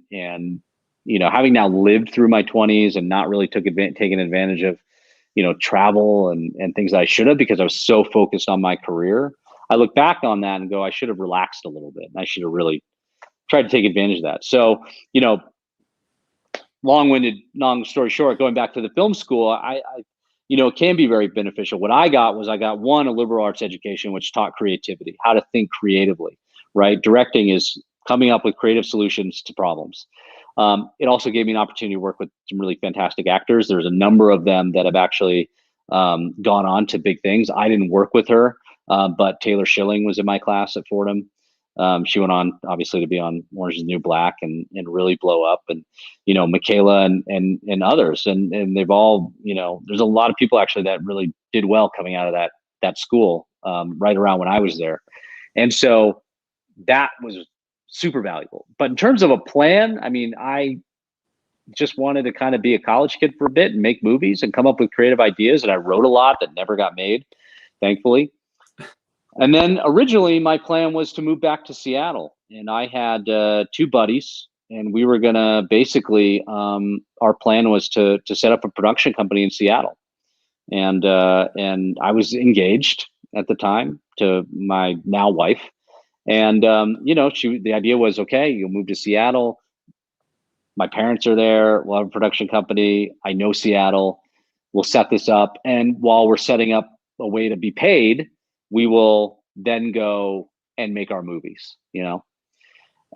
you know, having now lived through my 20s and not really taken advantage of, you know, travel and things that I should have because I was so focused on my career. I look back on that and go, I should have relaxed a little bit. And I should have really tried to take advantage of that. So, you know, long story short, going back to the film school, I you know, it can be very beneficial. What I got was one, a liberal arts education, which taught creativity, how to think creatively. Right? Directing is coming up with creative solutions to problems. It also gave me an opportunity to work with some really fantastic actors. There's a number of them that have actually gone on to big things. I didn't work with her, but Taylor Schilling was in my class at Fordham. She went on obviously to be on Orange is the New Black and really blow up, and Michaela and others, and they've all, there's a lot of people actually that really did well coming out of that school right around when I was there. And so that was super valuable. But in terms of a plan, I mean, I just wanted to kind of be a college kid for a bit and make movies and come up with creative ideas. And I wrote a lot that never got made, thankfully. And then originally my plan was to move back to Seattle. And I had 2 buddies, and we were going to basically, our plan was to set up a production company in Seattle. And I was engaged at the time to my now wife. And, the idea was, okay, you'll move to Seattle. My parents are there. We'll have a production company. I know Seattle. We'll set this up. And while we're setting up a way to be paid, we will then go and make our movies,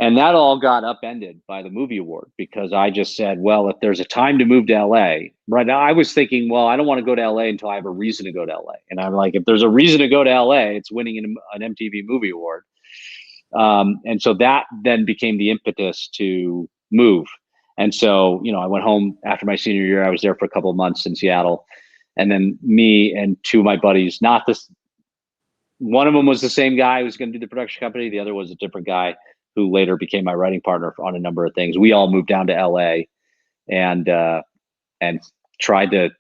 And that all got upended by the movie award, because I just said, well, if there's a time to move to LA, right now I was thinking, well, I don't want to go to LA until I have a reason to go to LA. And I'm like, if there's a reason to go to LA, it's winning an MTV Movie Award. And so that then became the impetus to move. And so, I went home after my senior year. I was there for a couple of months in Seattle. And then me and 2 of my buddies, one of them was the same guy who was going to do the production company. The other was a different guy who later became my writing partner on a number of things. We all moved down to LA and tried to,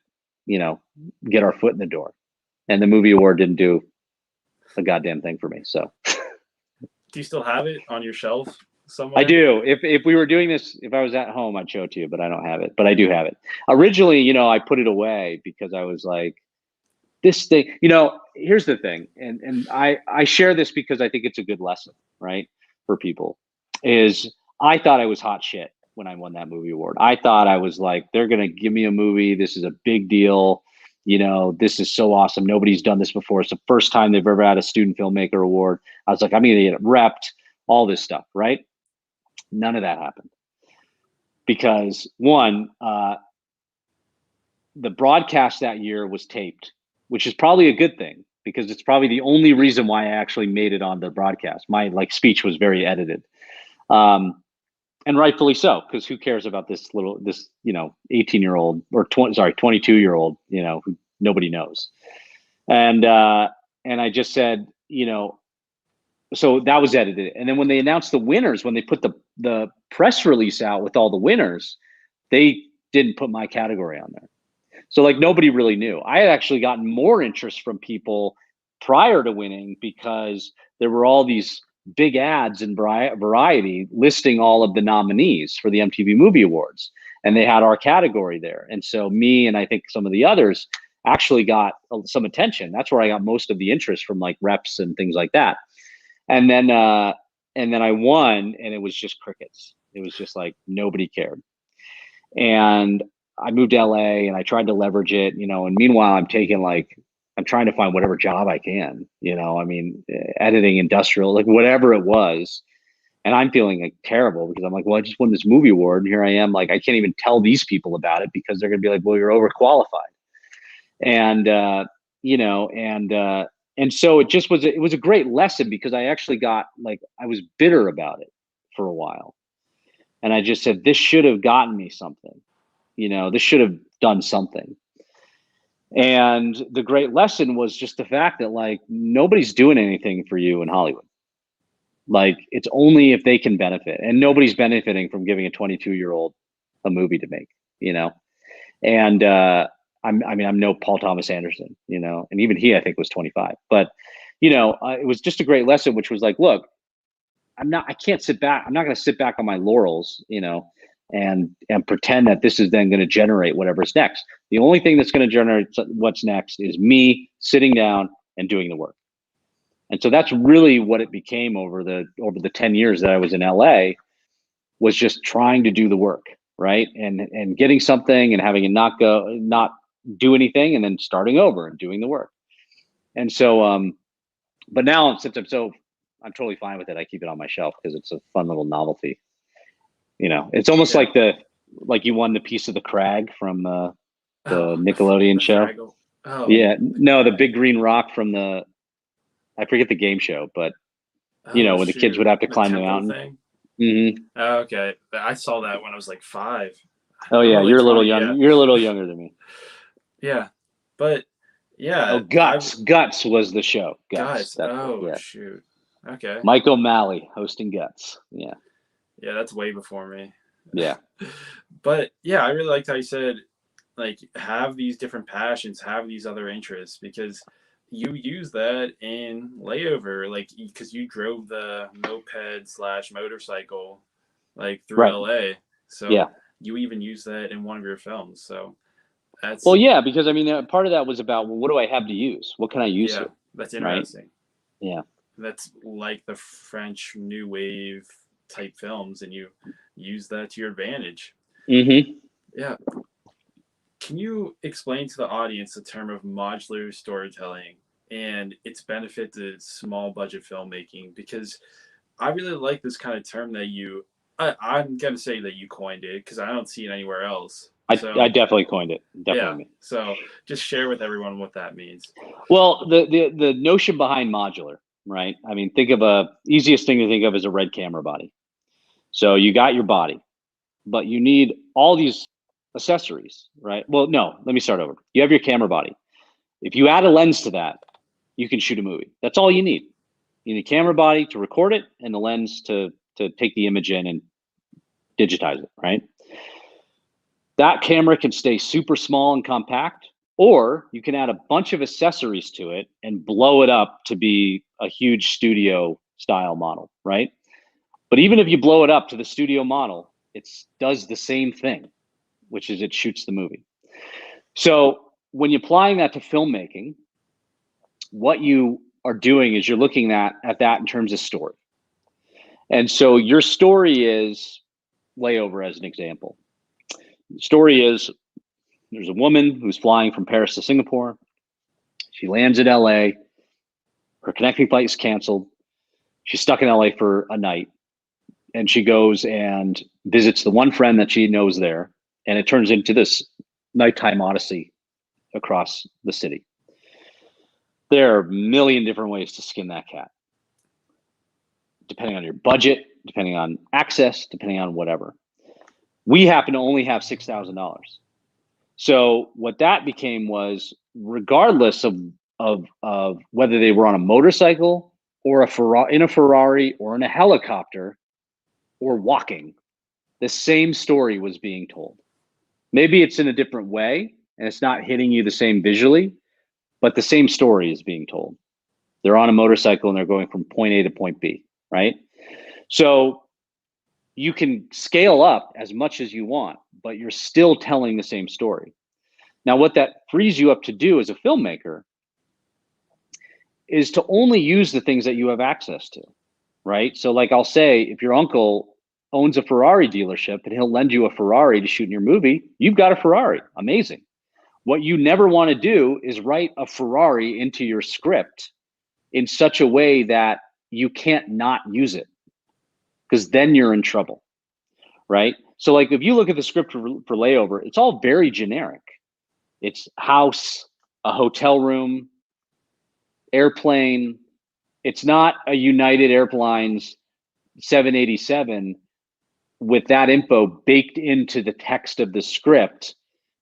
get our foot in the door. And the movie award didn't do a goddamn thing for me. So. Do you still have it on your shelf somewhere? I do. If we were doing this, if I was at home, I'd show it to you, but I don't have it. But I do have it. Originally, I put it away because I was like, this thing, here's the thing. And I share this because I think it's a good lesson, right? For people, is I thought I was hot shit when I won that movie award. I thought I was like, they're going to give me a movie. This is a big deal. This is so awesome. Nobody's done this before. It's the first time they've ever had a student filmmaker award. I was like, I'm going to get it repped, all this stuff, right? None of that happened. Because one, the broadcast that year was taped, which is probably a good thing, because it's probably the only reason why I actually made it on the broadcast. My speech was very edited. And rightfully so, because who cares about this 18-year-old or 22-year-old, who nobody knows. And I just said, so that was edited. And then when they announced the winners, when they put the press release out with all the winners, they didn't put my category on there. So nobody really knew. I had actually gotten more interest from people prior to winning, because there were all these big ads in Variety listing all of the nominees for the MTV Movie Awards, and they had our category there. And so me and I think some of the others actually got some attention. That's where I got most of the interest from, reps and things like that. And then I won, and it was just crickets. It was just nobody cared. And I moved to LA and I tried to leverage it, and meanwhile I'm taking I'm trying to find whatever job I can, editing, industrial, whatever it was. And I'm feeling terrible, because I'm like, well, I just won this movie award, and here I am, I can't even tell these people about it, because they're going to be like, well, you're overqualified. And, and so it was a great lesson, because I actually got I was bitter about it for a while. And I just said, this should have gotten me something, this should have done something. And the great lesson was just the fact that nobody's doing anything for you in Hollywood. It's only if they can benefit, and nobody's benefiting from giving a 22-year-old a movie to make, and I'm no Paul Thomas Anderson, and even he, I think, was 25, but it was just a great lesson, which was look, I can't sit back. I'm not going to sit back on my laurels, and pretend that this is then going to generate whatever's next. The only thing that's going to generate what's next is me sitting down and doing the work. And so that's really what it became over the 10 years that I was in LA, was just trying to do the work, right? And getting something and having it not do anything, and then starting over and doing the work. And so, but now, since I'm totally fine with it. I keep it on my shelf because it's a fun little novelty. It's almost like you won the piece of the crag from the Nickelodeon show. Fraggle. Oh yeah, no, the big green rock from I forget the game show, but when the kids would have to climb the mountain. Thing. Mm-hmm. Oh, okay, I saw that when I was like 5. Oh yeah, like you're a little 20, young. yeah. You're a little younger than me. Yeah, but yeah. Oh, Guts was the show. Guts. Oh yeah. shoot. Okay. Mike O'Malley hosting Guts. Yeah. Yeah, that's way before me. Yeah. But yeah, I really liked how you said, like, have these different passions, have these other interests, because you use that in Layover, like, because you drove the moped/motorcycle, like, through LA. So yeah, you even use that in one of your films. So that's because I mean, part of that was about, well, what do I have to use? What can I use here? That's interesting. Right? Yeah. That's like the French New Wave type films, and you use that to your advantage. Mm-hmm. Yeah. Can you explain to the audience the term of modular storytelling and its benefit to small budget filmmaking? Because I really like this kind of term that I'm going to say that you coined it, because I don't see it anywhere else. I definitely coined it. Definitely. Yeah. So just share with everyone what that means. Well, the notion behind modular, right? I mean, think of easiest thing to think of is a red camera body. So you got your body, but you need all these accessories, right? Well, no, let me start over. You have your camera body. If you add a lens to that, you can shoot a movie. That's all you need. You need a camera body to record it and the lens to take the image in and digitize it, right? That camera can stay super small and compact, or you can add a bunch of accessories to it and blow it up to be a huge studio style model, right? But even if you blow it up to the studio model, it does the same thing, which is it shoots the movie. So when you're applying that to filmmaking, what you are doing is you're looking at that in terms of story. And so your story is Layover, as an example. The story is there's a woman who's flying from Paris to Singapore. She lands in LA. Her connecting flight is canceled. She's stuck in LA for a night. And she goes and visits the one friend that she knows there. And it turns into this nighttime odyssey across the city. There are a million different ways to skin that cat, depending on your budget, depending on access, depending on whatever. We happen to only have $6,000. So what that became was, regardless of whether they were on a motorcycle or in a Ferrari or in a helicopter or walking, the same story was being told. Maybe it's in a different way and it's not hitting you the same visually, but the same story is being told. They're on a motorcycle and they're going from point A to point B, right? So you can scale up as much as you want, but you're still telling the same story. Now, what that frees you up to do as a filmmaker is to only use the things that you have access to, right? So like I'll say, if your uncle owns a Ferrari dealership and he'll lend you a Ferrari to shoot in your movie, you've got a Ferrari. Amazing. What you never want to do is write a Ferrari into your script in such a way that you can't not use it, because then you're in trouble, right? So like if you look at the script for Layover, it's all very generic. It's house, a hotel room, airplane. It's not a United Airlines 787 with that info baked into the text of the script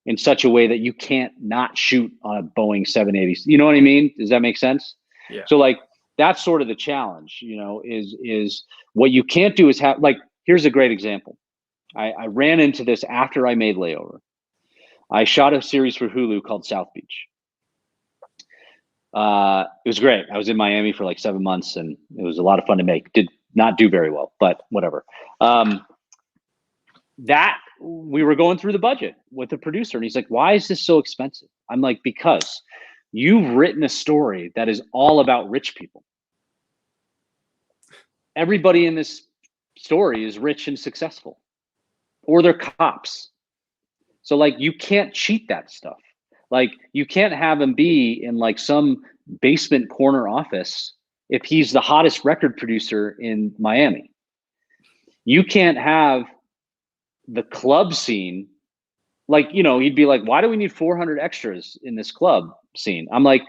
in such a way that you can't not shoot on a Boeing 780. You know what I mean? Does that make sense? Yeah. So like that's sort of the challenge, is what you can't do is have, like, here's a great example. I ran into this after I made Layover. I shot a series for Hulu called South Beach. It was great. I was in Miami for like 7 months and it was a lot of fun to make. Did not do very well, but whatever. That we were going through the budget with the producer and he's like, why is this so expensive? I'm like, because you've written a story that is all about rich people. Everybody in this story is rich and successful, or they're cops. So like, you can't cheat that stuff. Like you can't have them be in like some basement corner office if he's the hottest record producer in Miami. You can't have the club scene. Like, you know, he'd be like, why do we need 400 extras in this club scene? I'm like,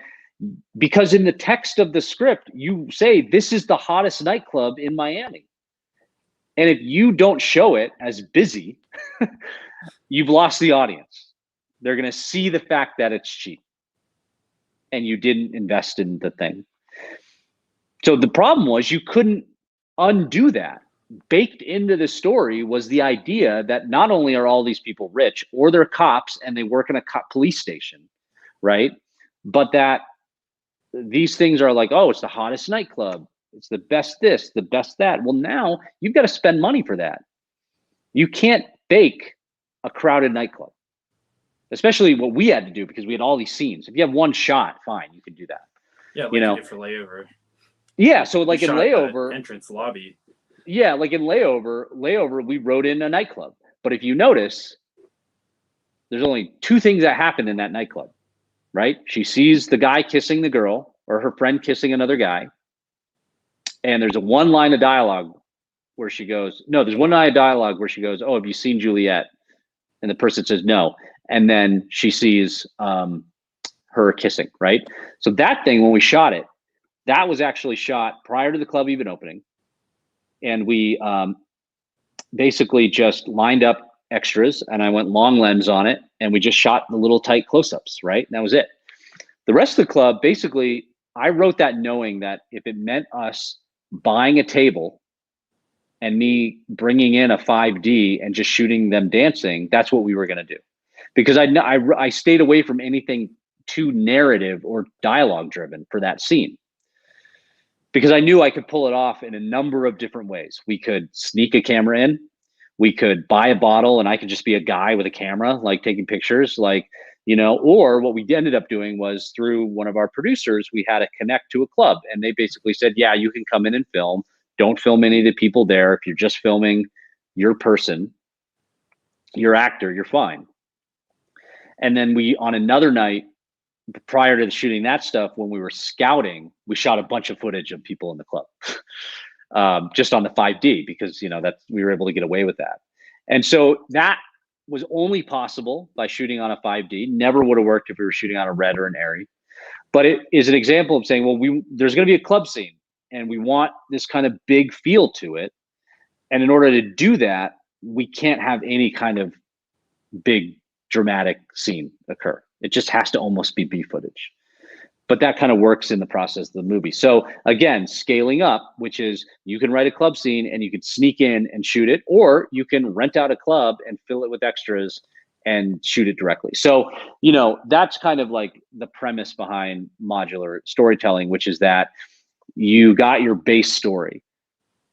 because in the text of the script, you say this is the hottest nightclub in Miami. And if you don't show it as busy, you've lost the audience. They're going to see the fact that it's cheap and you didn't invest in the thing. So the problem was you couldn't undo that. Baked into the story was the idea that not only are all these people rich or they're cops and they work in a police station, right? But that these things are like, oh, it's the hottest nightclub. It's the best this, the best that. Well, now you've got to spend money for that. You can't bake a crowded nightclub, especially what we had to do because we had all these scenes. If you have one shot, fine, you can do that. Yeah, like you did for Layover. Yeah, so like in Layover, entrance lobby. Yeah, like in Layover, we wrote in a nightclub. But if you notice, there's only two things that happen in that nightclub, right? She sees the guy kissing the girl or her friend kissing another guy. And there's one line of dialogue where she goes, no, there's one line of dialogue where she goes, oh, have you seen Juliet? And the person says no. And then she sees her kissing, right? So that thing, when we shot it, that was actually shot prior to the club even opening. And we basically just lined up extras and I went long lens on it and we just shot the little tight close-ups, right? And that was it. The rest of the club, basically, I wrote that knowing that if it meant us buying a table and me bringing in a 5D and just shooting them dancing, that's what we were going to do. Because I stayed away from anything too narrative or dialogue driven for that scene. Because I knew I could pull it off in a number of different ways. We could sneak a camera in, we could buy a bottle and I could just be a guy with a camera, like taking pictures, like, you know, or what we ended up doing was through one of our producers, we had to connect to a club and they basically said, yeah, you can come in and film. Don't film any of the people there. If you're just filming your person, your actor, you're fine. And then we, on another night, prior to shooting that stuff, when we were scouting, we shot a bunch of footage of people in the club, just on the 5D because, you know, we were able to get away with that. And so that was only possible by shooting on a 5D. Never would have worked if we were shooting on a Red or an Arri. But it is an example of saying, well, there's going to be a club scene and we want this kind of big feel to it. And in order to do that, we can't have any kind of big dramatic scene occur. It just has to almost be B footage. But that kind of works in the process of the movie. So again, scaling up, which is you can write a club scene and you can sneak in and shoot it, or you can rent out a club and fill it with extras and shoot it directly. So, you know, that's kind of like the premise behind modular storytelling, which is that you got your base story,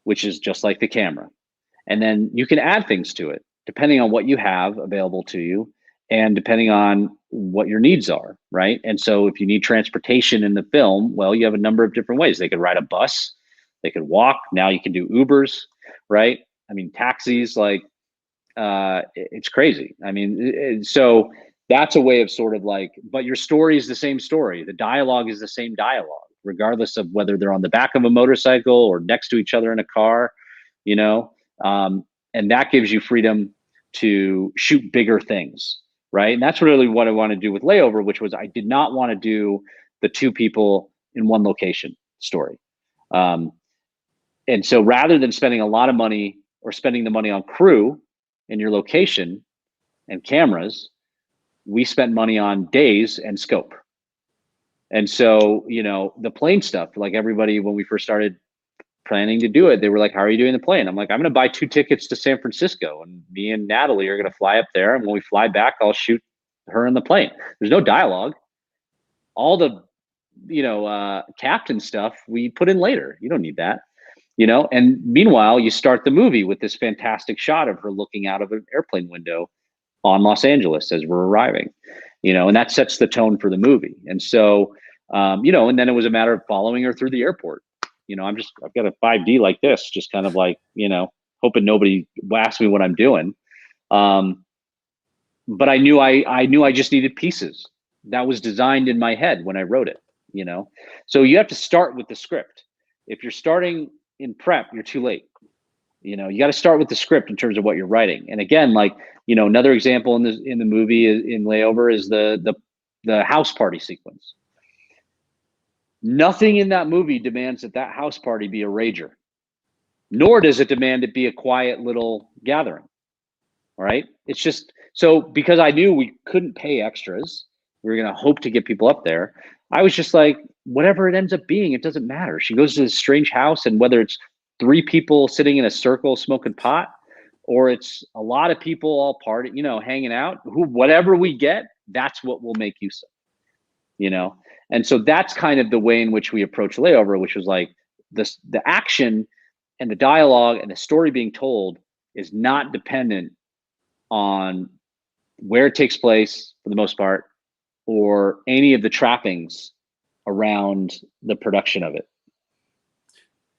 which is just like the camera. And then you can add things to it, depending on what you have available to you and depending on what your needs are, right? And so if you need transportation in the film, well, you have a number of different ways. They could ride a bus, they could walk. Now you can do Ubers, right? I mean, taxis, like, it's crazy. I mean, so that's a way of sort of like, but your story is the same story. The dialogue is the same dialogue, regardless of whether they're on the back of a motorcycle or next to each other in a car, you know? And that gives you freedom to shoot bigger things. Right. And that's really what I want to do with Layover, which was I did not want to do the two people in one location story. And so rather than spending a lot of money or spending the money on crew in your location and cameras, we spent money on days and scope. And so, you know, the plane stuff, like everybody, when we first started planning to do it, they were like, how are you doing the plane? I'm like, I'm going to buy 2 tickets to San Francisco and me and Natalie are going to fly up there. And when we fly back, I'll shoot her in the plane. There's no dialogue. All the, you know, captain stuff we put in later. You don't need that, you know? And meanwhile, you start the movie with this fantastic shot of her looking out of an airplane window on Los Angeles as we're arriving, you know, and that sets the tone for the movie. And so, you know, and then it was a matter of following her through the airport. You know, I've got a 5D like this, just kind of like, you know, hoping nobody asks me what I'm doing. But I knew I just needed pieces. That was designed in my head when I wrote it, you know? So you have to start with the script. if you're starting in prep, you're too late. You know, you got to start with the script in terms of what you're writing. And again, like, you know, another example in the movie in Layover is the house party sequence. Nothing in that movie demands that house party be a rager, nor does it demand it be a quiet little gathering. Right? It's just so, because I knew we couldn't pay extras, we were going to hope to get people up there. I was just like, whatever it ends up being, it doesn't matter. She goes to this strange house, and whether it's 3 people sitting in a circle smoking pot, or it's a lot of people all party, you know, hanging out, whatever we get, that's what we'll make use of, you know? And so that's kind of the way in which we approach Layover, which was like the action and the dialogue and the story being told is not dependent on where it takes place for the most part, or any of the trappings around the production of it.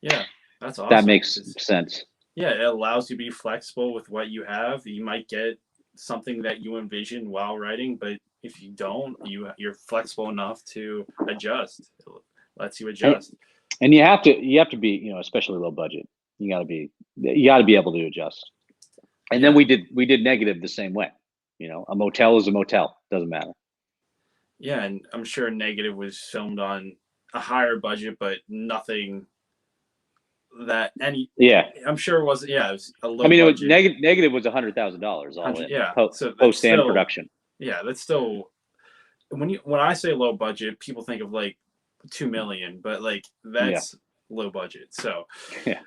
Yeah, that's awesome. That makes sense. Yeah, it allows you to be flexible with what you have. You might get something that you envision while writing, but if you don't, you're flexible enough to adjust. It lets you adjust. And you have to be, you know, especially low budget. You got to be able to adjust. And then we did negative the same way. You know, a motel is a motel. Doesn't matter. Yeah, and I'm sure Negative was filmed on a higher budget, but nothing that any. Yeah, I'm sure it was. Yeah, it was a low. I mean, budget. Negative was $100,000 all in. Yeah, so post and production. Yeah, that's still when I say low budget, people think of like $2 million, but like that's low budget. So yeah.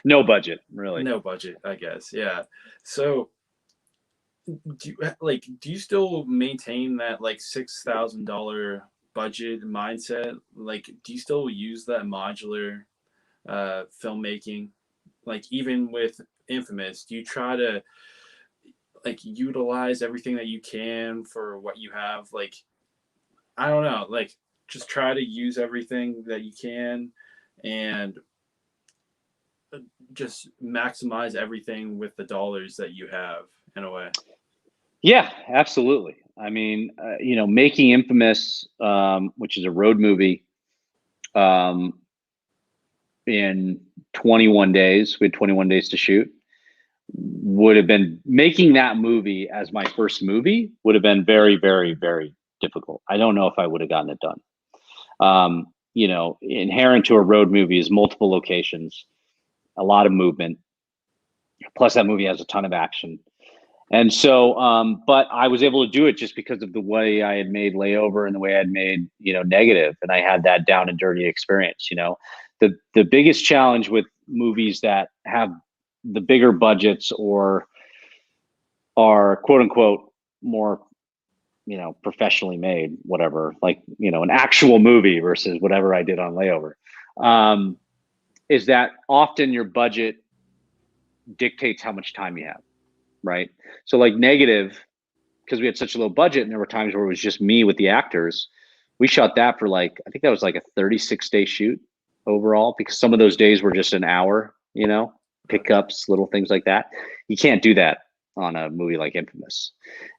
No budget, really. No budget, I guess. Yeah. So, do you still maintain that like $6,000 budget mindset? Like, do you still use that modular filmmaking? Like, even with Infamous, do you try to like utilize everything that you can for what you have? Like, I don't know, like just try to use everything that you can and just maximize everything with the dollars that you have in a way. Yeah, absolutely. I mean, you know, making Infamous, which is a road movie, in 21 days, we had 21 days to shoot, would have been making that movie as my first movie would have been very, very, very difficult. I don't know if I would have gotten it done. You know, inherent to a road movie is multiple locations, a lot of movement, plus that movie has a ton of action. And so, but I was able to do it just because of the way I had made Layover and the way I'd made, you know, Negative. And I had that down and dirty experience. You know, the biggest challenge with movies that have the bigger budgets or are quote unquote more, you know, professionally made, whatever, like, you know, an actual movie versus whatever I did on Layover, is that often your budget dictates how much time you have, right? So like Negative, because we had such a low budget and there were times where it was just me with the actors, we shot that for like, I think that was like a 36-day shoot overall, because some of those days were just an hour, you know, pickups, little things like that. You can't do that on a movie like Infamous.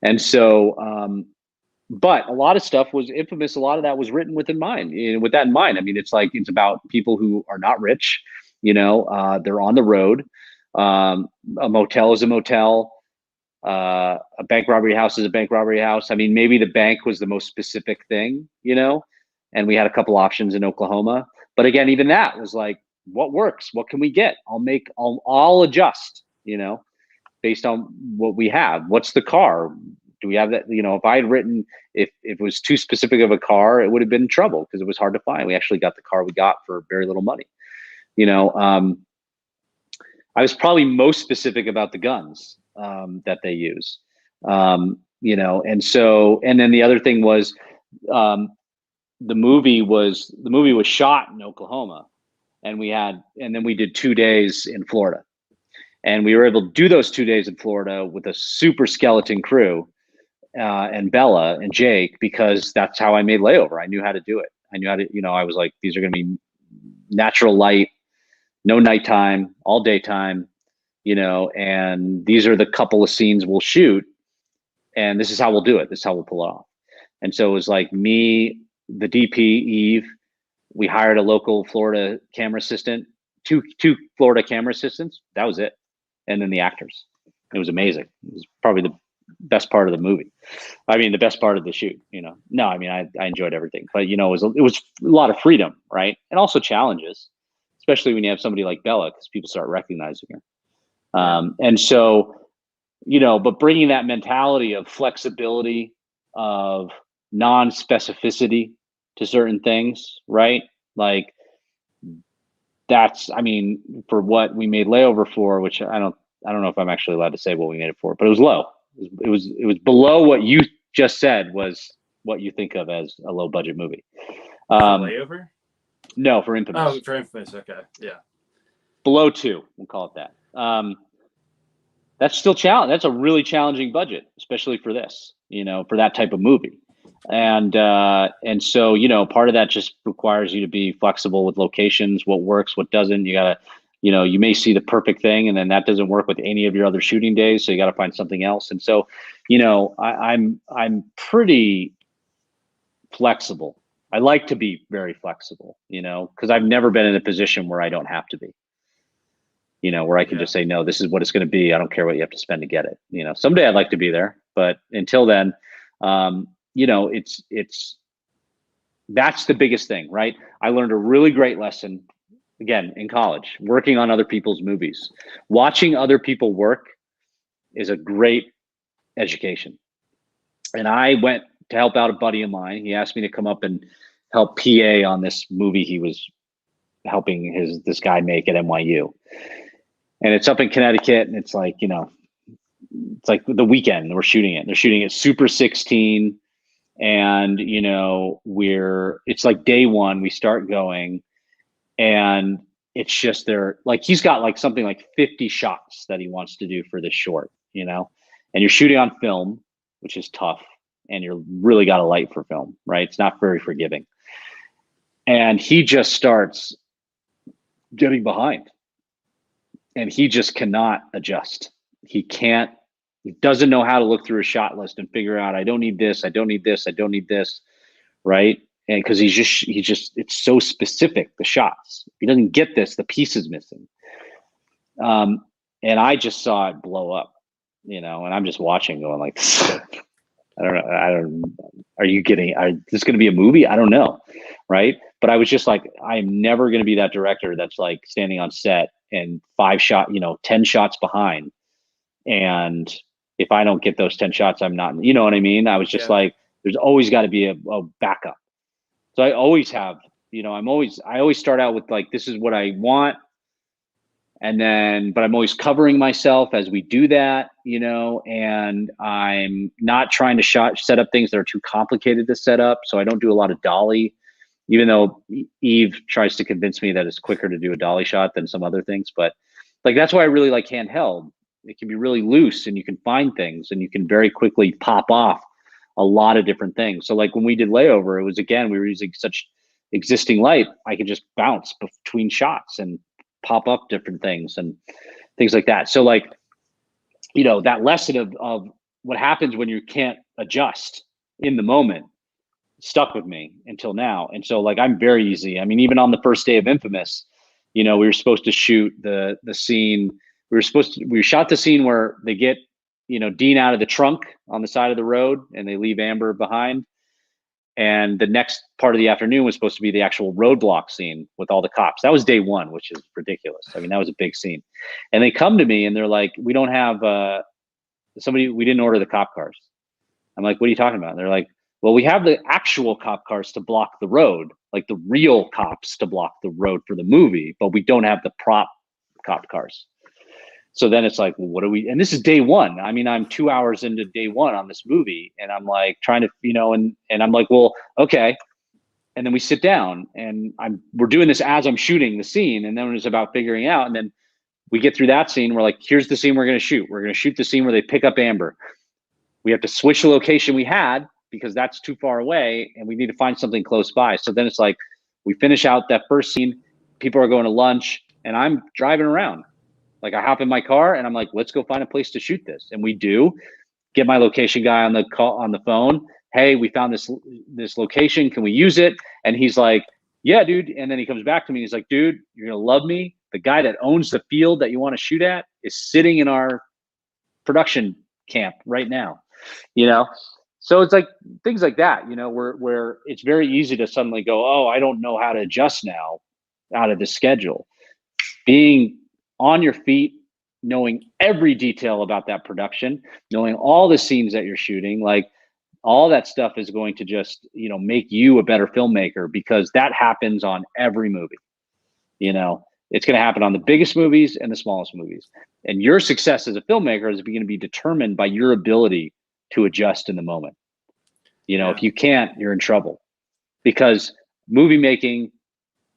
And so, but a lot of stuff was Infamous. A lot of that was written with that in mind. I mean, it's like, it's about people who are not rich, you know, they're on the road. A motel is a motel. A bank robbery house is a bank robbery house. I mean, maybe the bank was the most specific thing, you know, and we had a couple options in Oklahoma. But again, even that was like, what works? What can we get? I'll adjust, you know, based on what we have. What's the car? Do we have that? You know, if I had written, if it was too specific of a car, it would have been trouble because it was hard to find. We actually got the car we got for very little money. You know, I was probably most specific about the guns that they use. You know, and so, and then the other thing was, the movie was shot in Oklahoma, and then we did 2 days in Florida, and we were able to do those 2 days in Florida with a super skeleton crew, and Bella and Jake, because that's how I made Layover. I knew how to do it. I knew how to, you know, I was like, these are going to be natural light, no nighttime, all daytime, you know, and these are the couple of scenes we'll shoot, and this is how we'll do it. This is how we'll pull it off. And so it was like me, the DP, Eve, We hired a local Florida camera assistant, two Florida camera assistants. That was it. And then the actors. It was amazing. It was probably the best part of the movie. I mean, the best part of the shoot, No, I mean, I enjoyed everything, but it was a lot of freedom, right? And also challenges, especially when you have somebody like Bella, because people start recognizing her. And so, but bringing that mentality of flexibility, of non-specificity to certain things, right? Like for what we made Layover for, which I don't know if I'm actually allowed to say what we made it for, but it was low. It was below what you just said was what you think of as a low budget movie. Layover? No, for Infamous. Oh, for Infamous. Okay, yeah. Below 2, we'll call it that. That's still challenge. That's a really challenging budget, especially for this, for that type of movie. And so, part of that just requires you to be flexible with locations, what works, what doesn't. You gotta, you may see the perfect thing and then that doesn't work with any of your other shooting days. So you got to find something else. And so, I'm pretty flexible. I like to be very flexible, because I've never been in a position where I don't have to be. Where I can just say, no, this is what it's going to be. I don't care what you have to spend to get it. Someday I'd like to be there, but until then, that's the biggest thing, right? I learned a really great lesson, again, in college, working on other people's movies. Watching other people work is a great education. And I went to help out a buddy of mine. He asked me to come up and help PA on this movie he was helping this guy make at NYU. And it's up in Connecticut, and it's like, it's like the weekend we're shooting it. They're shooting it Super 16, and it's like day one. We start going, and it's just he's got like something like 50 shots that he wants to do for this short, and you're shooting on film, which is tough, and you're really got a light for film, right? It's not very forgiving, and he just starts getting behind. And he just cannot adjust. He doesn't know how to look through a shot list and figure out, I don't need this, I don't need this, I don't need this, right? And because it's so specific, the shots. If he doesn't get this, the piece is missing. And I just saw it blow up, and I'm just watching going like, are you kidding? Is this going to be a movie? I don't know, right? But I was just like, I'm never going to be that director that's like standing on set and 10 shots behind. And if I don't get those 10 shots, I'm not, you know what I mean? I was just like, there's always got to be a backup. So I always have, I always start out with like, this is what I want. But I'm always covering myself as we do that, and I'm not trying to set up things that are too complicated to set up. So I don't do a lot of dolly, even though Eve tries to convince me that it's quicker to do a dolly shot than some other things. But like, that's why I really like handheld. It can be really loose and you can find things and you can very quickly pop off a lot of different things. So like when we did Layover, it was, again, we were using such existing light. I could just bounce between shots and pop up different things and things like that. So like, that lesson of what happens when you can't adjust in the moment stuck with me until now. And so like, I'm very easy. I mean, even on the first day of Infamous, we were supposed to shoot the scene. We shot the scene where they get, Dean out of the trunk on the side of the road and they leave Amber behind. And the next part of the afternoon was supposed to be the actual roadblock scene with all the cops. That was day one, which is ridiculous. I mean, that was a big scene. And they come to me and they're like, we don't have we didn't order the cop cars. I'm like, what are you talking about? And they're like, well, we have the actual cop cars to block the road, like the real cops to block the road for the movie, but we don't have the prop cop cars. So then it's like, well, what do we, and this is day one. I mean, I'm 2 hours into day one on this movie and I'm like trying to, and I'm like, well, okay. And then we sit down and we're doing this as I'm shooting the scene. And then it's about figuring out. And then we get through that scene. We're like, here's the scene we're going to shoot. We're going to shoot the scene where they pick up Amber. We have to switch the location we had because that's too far away and we need to find something close by. So then it's like, we finish out that first scene. People are going to lunch and I'm driving around. Like I hop in my car and I'm like, let's go find a place to shoot this. And we do. Get my location guy on the phone. Hey, we found this location. Can we use it? And he's like, yeah, dude. And then he comes back to me. He's like, dude, you're going to love me. The guy that owns the field that you want to shoot at is sitting in our production camp right now, you know? So it's like things like that, you know, where it's very easy to suddenly go, oh, I don't know how to adjust now out of the schedule. Being on your feet, knowing every detail about that production, knowing all the scenes that you're shooting, like all that stuff is going to just, you know, make you a better filmmaker, because that happens on every movie. You know, it's going to happen on the biggest movies and the smallest movies. And your success as a filmmaker is going to be determined by your ability to adjust in the moment. You know, Yeah. if you can't, you're in trouble, because movie making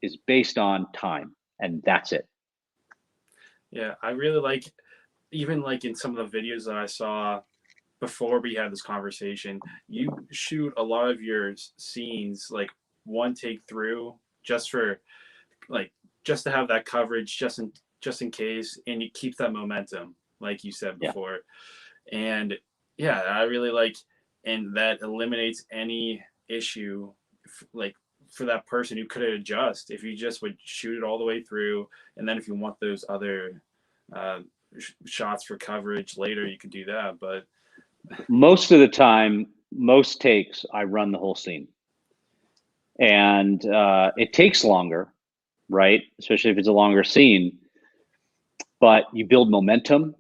is based on time, and that's it. Yeah, I really like, even like in some of the videos that I saw before we had this conversation, you shoot a lot of your scenes like one take through, just for like, just to have that coverage, just in case, and you keep that momentum, like you said Yeah. before. And yeah, I really like, and that eliminates any issue, like for that person who couldn't adjust, if you just would shoot it all the way through, and then if you want those other uh, shots for coverage later, you could do that. But Most of the time, most takes, I run the whole scene, and it takes longer, right? Especially if it's a longer scene, but you build momentum,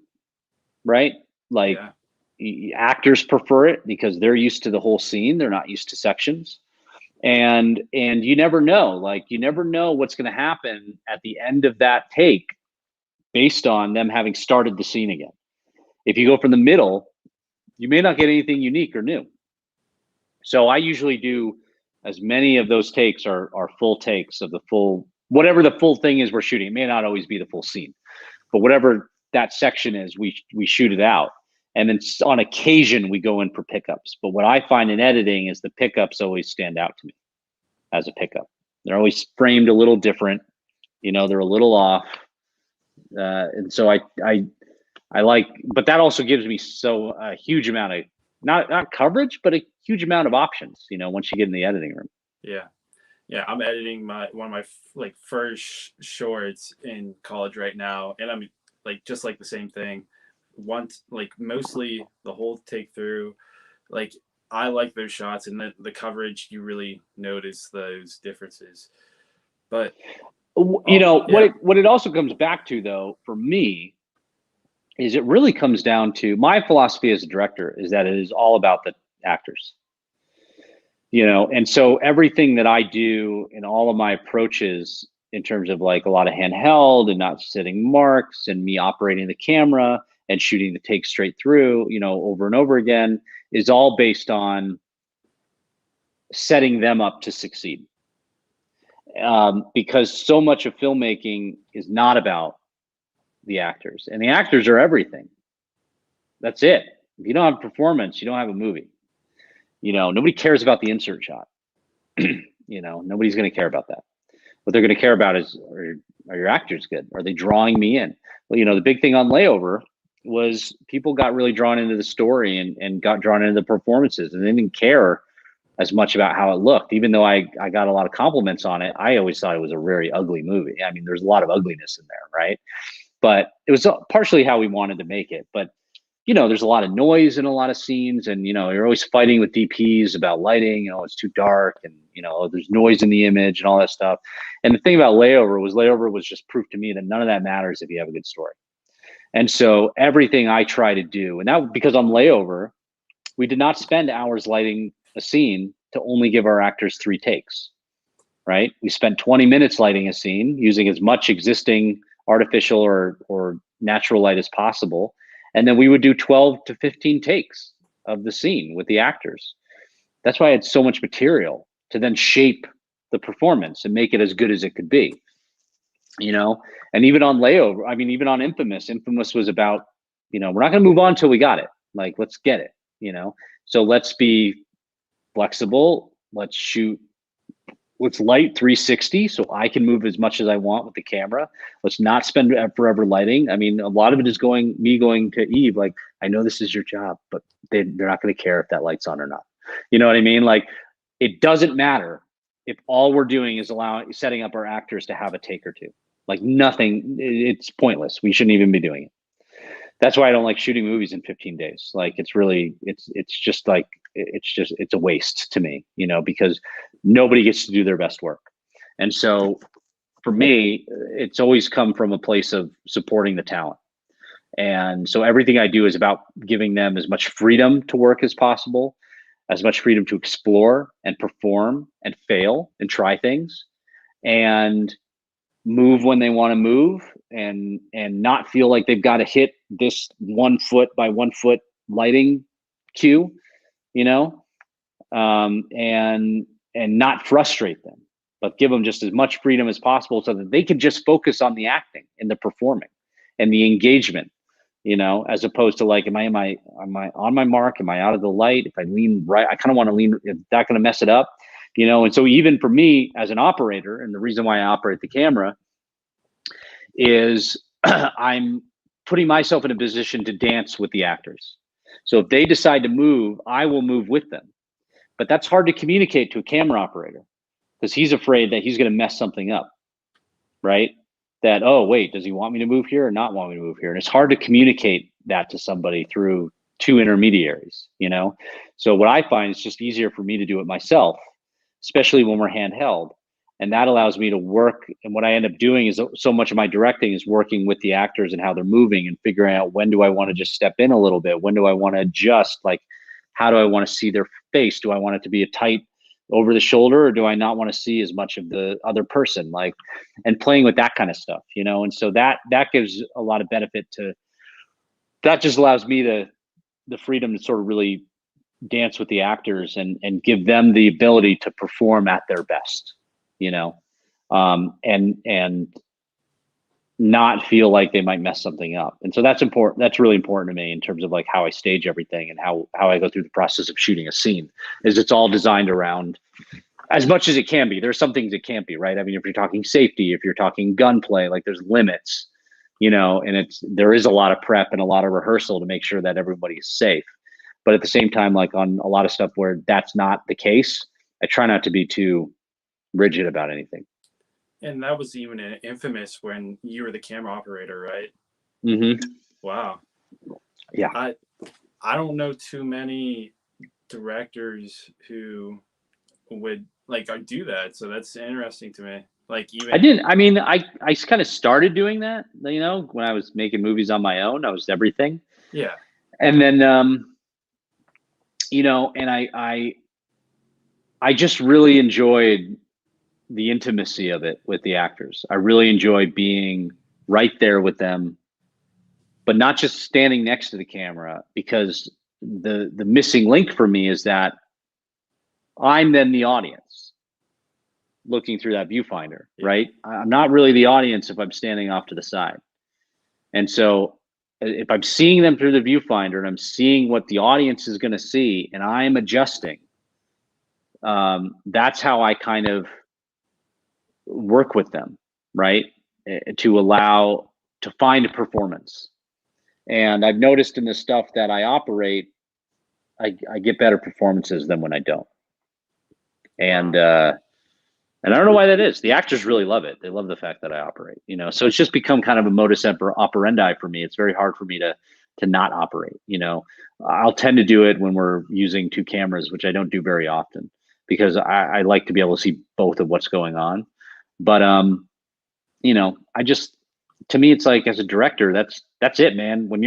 right? Like, yeah, actors prefer it because they're used to the whole scene. They're not used to sections. And you never know, like, you never know what's going to happen at the end of that take based on them having started the scene again. If you go from the middle, you may not get anything unique or new. So I usually do as many of those takes are full takes of the full, whatever the full thing is we're shooting. It may not always be the full scene, but whatever that section is, we shoot it out. And then on occasion we go in for pickups. But what I find in editing is the pickups always stand out to me as a pickup. They're always framed a little different. You know, they're a little off. And so I like, but that also gives me so a huge amount of not coverage, but a huge amount of options. You know, once you get in the editing room. yeah, yeah. I'm editing one of my like first shorts in college right now, and I'm like just like the same thing. Once, like, mostly the whole take through, like, I like those shots, and the coverage, you really notice those differences. But You know yeah, what it also comes back to, though, for me, is it really comes down to my philosophy as a director is that it is all about the actors. You know, and so everything that I do in all of my approaches, in terms of like a lot of handheld and not sitting marks and me operating the camera and shooting the take straight through, you know, over and over again, is all based on setting them up to succeed. Because so much of filmmaking is not about the actors, and the actors are everything. That's it. If you don't have performance, you don't have a movie. You know, nobody cares about the insert shot. You know, nobody's going to care about that. What they're going to care about is, are your actors good? Are they drawing me in? Well, you know, the big thing on Layover was people got really drawn into the story and got drawn into the performances, and they didn't care as much about how it looked. Even though I got a lot of compliments on it, I always thought it was a very ugly movie. I mean, there's a lot of ugliness in there, right? But it was partially how we wanted to make it. But you know, there's a lot of noise in a lot of scenes, and you know, you're always fighting with DPs about lighting. You know, it's too dark, and you know, there's noise in the image and all that stuff. And the thing about Layover was just proof to me that none of that matters if you have a good story. And so everything I try to do, and that because on Layover, we did not spend hours lighting a scene to only give our actors 3 takes, right? We spent 20 minutes lighting a scene using as much existing artificial or natural light as possible. And then we would do 12 to 15 takes of the scene with the actors. That's why I had so much material to then shape the performance and make it as good as it could be. You know, and even on Layover, I mean, even on Infamous was about, you know, we're not going to move on until we got it. Like, let's get it, you know? So let's be flexible. Let's light 360 so I can move as much as I want with the camera. Let's not spend forever lighting. I mean, a lot of it is me going to Eve, like, I know this is your job, but they're not going to care if that light's on or not. You know what I mean? Like, it doesn't matter if all we're doing is setting up our actors to have a take or two. Like nothing, it's pointless. We shouldn't even be doing it. That's why I don't like shooting movies in 15 days. Like it's just like, it's a waste to me, you know, because nobody gets to do their best work. And so for me, it's always come from a place of supporting the talent. And so everything I do is about giving them as much freedom to work as possible, as much freedom to explore and perform and fail and try things and move when they want to move, and not feel like they've got to hit this 1 foot by 1 foot lighting cue, you know, and not frustrate them, but give them just as much freedom as possible so that they can just focus on the acting and the performing and the engagement, you know, as opposed to like, am I on my mark? Am I out of the light? If I lean right, I kind of want to lean, is that going to mess it up? You know, and so even for me as an operator, and the reason why I operate the camera is I'm putting myself in a position to dance with the actors. So if they decide to move, I will move with them. But that's hard to communicate to a camera operator because he's afraid that he's going to mess something up, right? That, oh, wait, does he want me to move here or not want me to move here? And it's hard to communicate that to somebody through two intermediaries, you know? So what I find is just easier for me to do it myself, especially when we're handheld. And that allows me to work. And what I end up doing is so much of my directing is working with the actors and how they're moving and figuring out when do I want to just step in a little bit? When do I want to adjust? Like, how do I want to see their face? Do I want it to be a tight over the shoulder, or do I not want to see as much of the other person? Like, and playing with that kind of stuff, you know? And so that gives a lot of benefit to, that just allows me the freedom to sort of really dance with the actors and give them the ability to perform at their best, you know, and not feel like they might mess something up. And so that's important. That's really important to me in terms of like how I stage everything and how I go through the process of shooting a scene. Is it's all designed around, as much as it can be. There's some things it can't be, right? I mean, if you're talking safety, if you're talking gunplay, like there's limits, you know, and there is a lot of prep and a lot of rehearsal to make sure that everybody is safe. But at the same time, like on a lot of stuff where that's not the case, I try not to be too rigid about anything. And that was even infamous when you were the camera operator, right? Mm-hmm. Wow. Yeah. I don't know too many directors who would like do that. So that's interesting to me. Like even I kind of started doing that, you know, when I was making movies on my own. I was everything. Yeah. And then you know, and I just really enjoyed the intimacy of it with the actors. I really enjoy being right there with them, but not just standing next to the camera, because the missing link for me is that I'm then the audience looking through that viewfinder, right? I'm not really the audience if I'm standing off to the side. And so if I'm seeing them through the viewfinder and I'm seeing what the audience is going to see and I'm adjusting, that's how I kind of work with them, right? To find a performance. And I've noticed in the stuff that I operate, I get better performances than when I don't. And I don't know why that is. The actors really love it. They love the fact that I operate, you know? So it's just become kind of a modus operandi for me. It's very hard for me to not operate, you know? I'll tend to do it when we're using two cameras, which I don't do very often, because I like to be able to see both of what's going on. But you know, to me, it's like as a director, that's it, man. When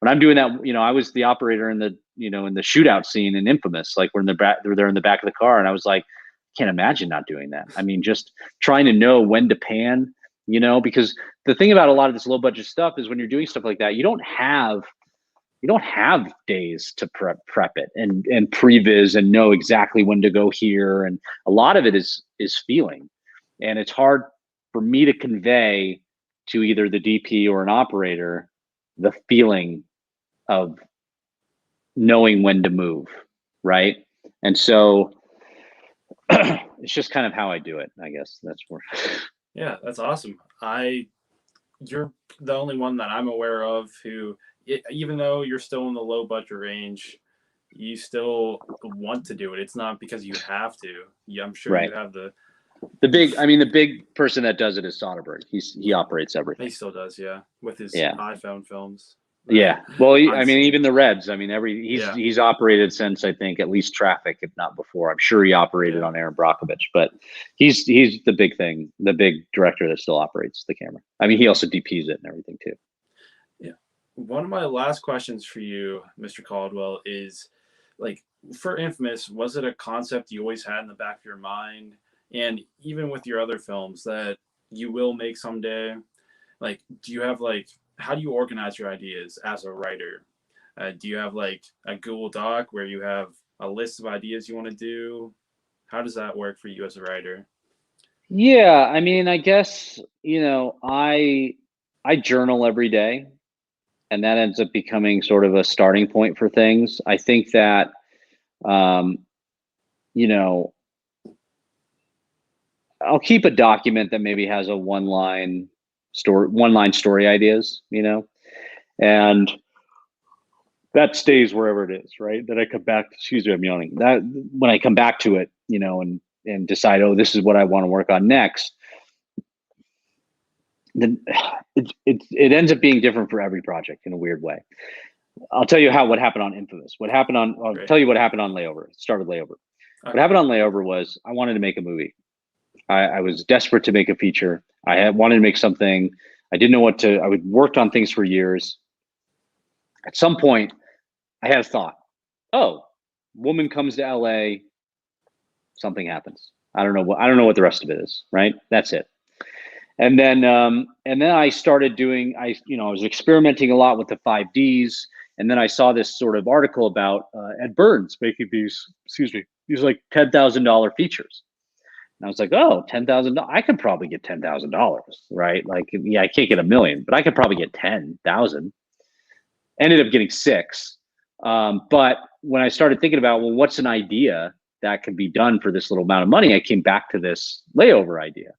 I'm doing that, you know, I was the operator in the shootout scene in Infamous, like they're in the back of the car, and I was like, can't imagine not doing that. I mean, just trying to know when to pan, you know, because the thing about a lot of this low budget stuff is when you're doing stuff like that, you don't have days to prep it and previs and know exactly when to go here. And a lot of it is feeling. And it's hard for me to convey to either the DP or an operator the feeling of knowing when to move, right? And so it's just kind of how I do it, I guess. That's where. Yeah, that's awesome. You're the only one that I'm aware of who, even though you're still in the low budget range, you still want to do it. It's not because you have to. Yeah, I'm sure Right. you have the big person that does it is Soderbergh. He operates everything. He still does, yeah, with his iPhone films. Yeah. Well, I mean, even the Reds. I mean, he's operated since, I think, at least Traffic, if not before. I'm sure he operated on Aaron Brockovich, but he's the big thing, the big director that still operates the camera. I mean, he also DPs it and everything too. Yeah. One of my last questions for you, Mr. Caldwell, is like, for Infamous, was it a concept you always had in the back of your mind, and even with your other films that you will make someday? Like, do you have like, how do you organize your ideas as a writer? Do you have like a Google Doc where you have a list of ideas you want to do? How does that work for you as a writer? Yeah, I mean, I guess, I journal every day, and that ends up becoming sort of a starting point for things. I think that, I'll keep a document that maybe has a one line story ideas, and that stays wherever it is, right? That I come back, excuse me, I'm yawning. That when I come back to it, and decide, oh, this is what I want to work on next, then it ends up being different for every project in a weird way. I'll tell you what happened on Infamous. I'll tell you what happened on Layover. It started Layover. What happened on Layover was I wanted to make a movie. I was desperate to make a feature. I wanted to make something. I didn't know I would worked on things for years. At some point, I had a thought. Oh, woman comes to LA, something happens. I don't know what the rest of it is, right? That's it. And then I started doing, I was experimenting a lot with the 5Ds. And then I saw this sort of article about Ed Burns making these like $10,000 features. And I was like, oh, $10,000. I could probably get $10,000, right? Like, yeah, I can't get $1 million, but I could probably get 10,000. Ended up getting 6. But when I started thinking about, well, what's an idea that could be done for this little amount of money, I came back to this Layover idea.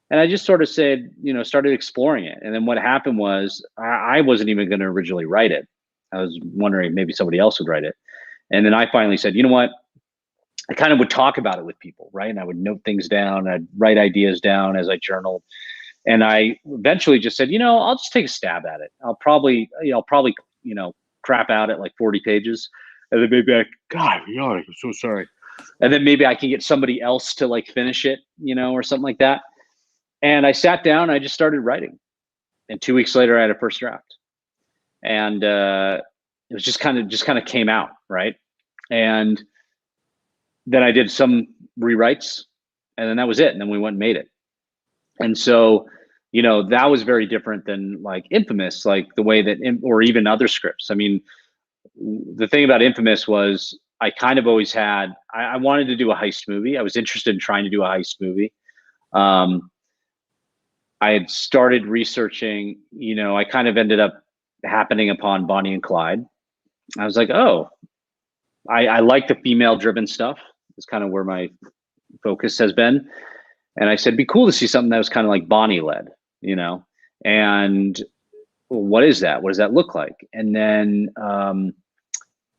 And I just sort of said, started exploring it. And then what happened was I wasn't even going to originally write it. I was wondering if maybe somebody else would write it. And then I finally said, you know what? I kind of would talk about it with people, right? And I would note things down. I'd write ideas down as I journaled. And I eventually just said, I'll just take a stab at it. I'll probably, crap out at like 40 pages. And then maybe I'm so sorry. And then maybe I can get somebody else to like finish it, or something like that. And I sat down and I just started writing. And 2 weeks later, I had a first draft. And it was just kind of came out, right? And then I did some rewrites, and then that was it. And then we went and made it. And so, that was very different than like Infamous, like the way that, or even other scripts. I mean, the thing about Infamous was I kind of always had, I wanted to do a heist movie. I was interested in trying to do a heist movie. I had started researching, I kind of ended up happening upon Bonnie and Clyde. I was like, oh, I like the female driven stuff. It's kind of where my focus has been. And I said, it'd be cool to see something that was kind of like Bonnie led, and what is that? What does that look like? And then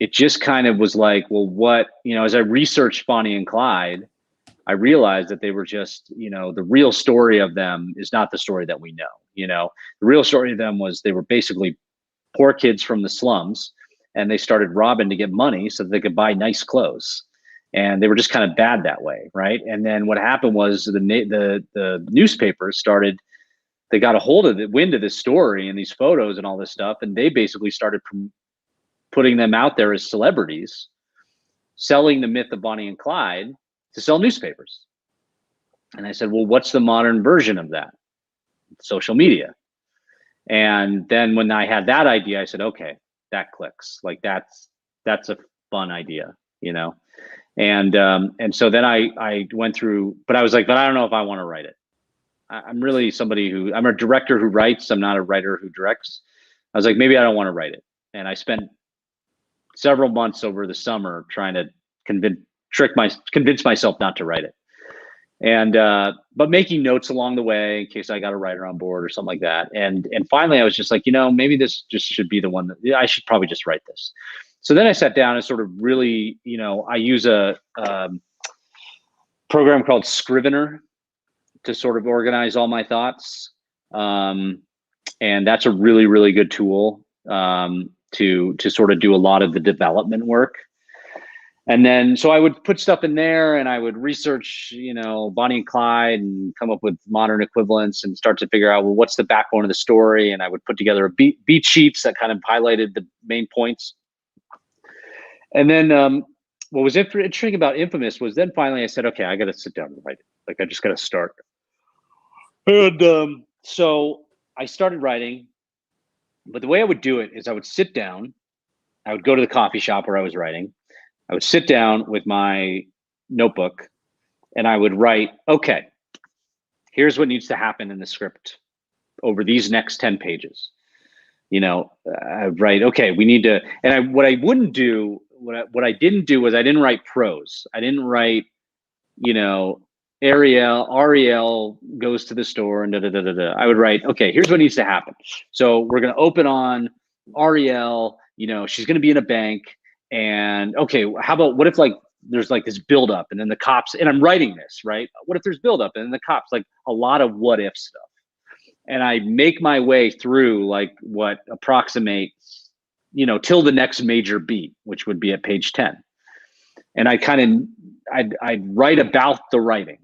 it just kind of was like, well, what, as I researched Bonnie and Clyde, I realized that they were just, the real story of them is not the story that we know. The real story of them was they were basically poor kids from the slums, and they started robbing to get money so that they could buy nice clothes. And they were just kind of bad that way, right? And then what happened was the newspapers started, they got a hold of the wind of this story and these photos and all this stuff, and they basically started putting them out there as celebrities, selling the myth of Bonnie and Clyde to sell newspapers. And I said, well, what's the modern version of that? Social media. And then when I had that idea, I said, okay, that clicks. Like that's a fun idea, And so then I went through, but I was like, but I don't know if I want to write it. I'm really I'm a director who writes. I'm not a writer who directs. I was like, maybe I don't want to write it. And I spent several months over the summer trying to convince myself not to write it. And, but making notes along the way in case I got a writer on board or something like that. And finally I was just like, maybe this just should be the one that I should probably just write this. So then I sat down and sort of really, I use a program called Scrivener to sort of organize all my thoughts. And that's a really, really good tool to sort of do a lot of the development work. And then, so I would put stuff in there and I would research, Bonnie and Clyde and come up with modern equivalents and start to figure out, well, what's the backbone of the story? And I would put together beat sheets that kind of highlighted the main points. And then what was interesting about Infamous was then finally I said, okay, I got to sit down and write it. Like, I just got to start. And so I started writing, but the way I would do it is I would sit down, I would go to the coffee shop where I was writing. I would sit down with my notebook and I would write, okay, here's what needs to happen in the script over these next 10 pages. I'd write, okay, we need to, and what I didn't do was I didn't write prose. I didn't write, Ariel goes to the store and da da da da da. I would write, okay, here's what needs to happen. So we're going to open on Ariel, she's going to be in a bank. And okay, how about what if like there's like this buildup and then the cops, and I'm writing this, right? What if there's buildup and then the cops, like a lot of what if stuff. And I make my way through like what approximates, till the next major beat, which would be at page 10. And I'd write about the writing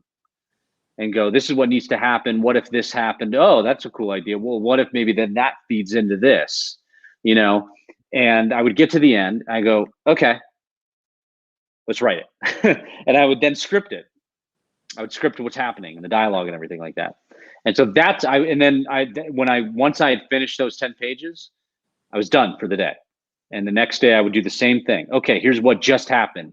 and go, this is what needs to happen. What if this happened? Oh, that's a cool idea. Well, what if maybe then that feeds into this, And I would get to the end. I go, okay, let's write it. And I would then script it. I would script what's happening and the dialogue and everything like that. And so once I had finished those 10 pages, I was done for the day. And the next day I would do the same thing. Okay, here's what just happened.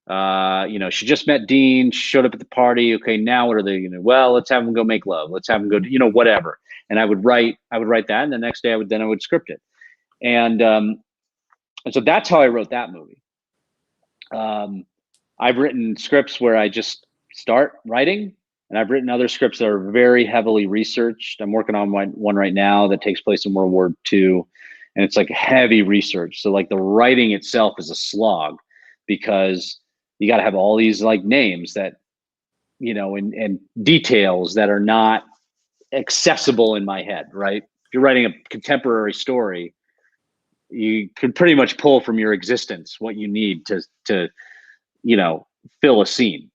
She just met Dean, showed up at the party. Okay, now what are they gonna? Well, let's have them go make love. Let's have them go, whatever. And I would write that. And the next day I would script it. And so that's how I wrote that movie. I've written scripts where I just start writing, and I've written other scripts that are very heavily researched. I'm working on one right now that takes place in World War II, and it's like heavy research. So like the writing itself is a slog because you got to have all these like names that, and details that are not accessible in my head, right? If you're writing a contemporary story, you can pretty much pull from your existence what you need to fill a scene.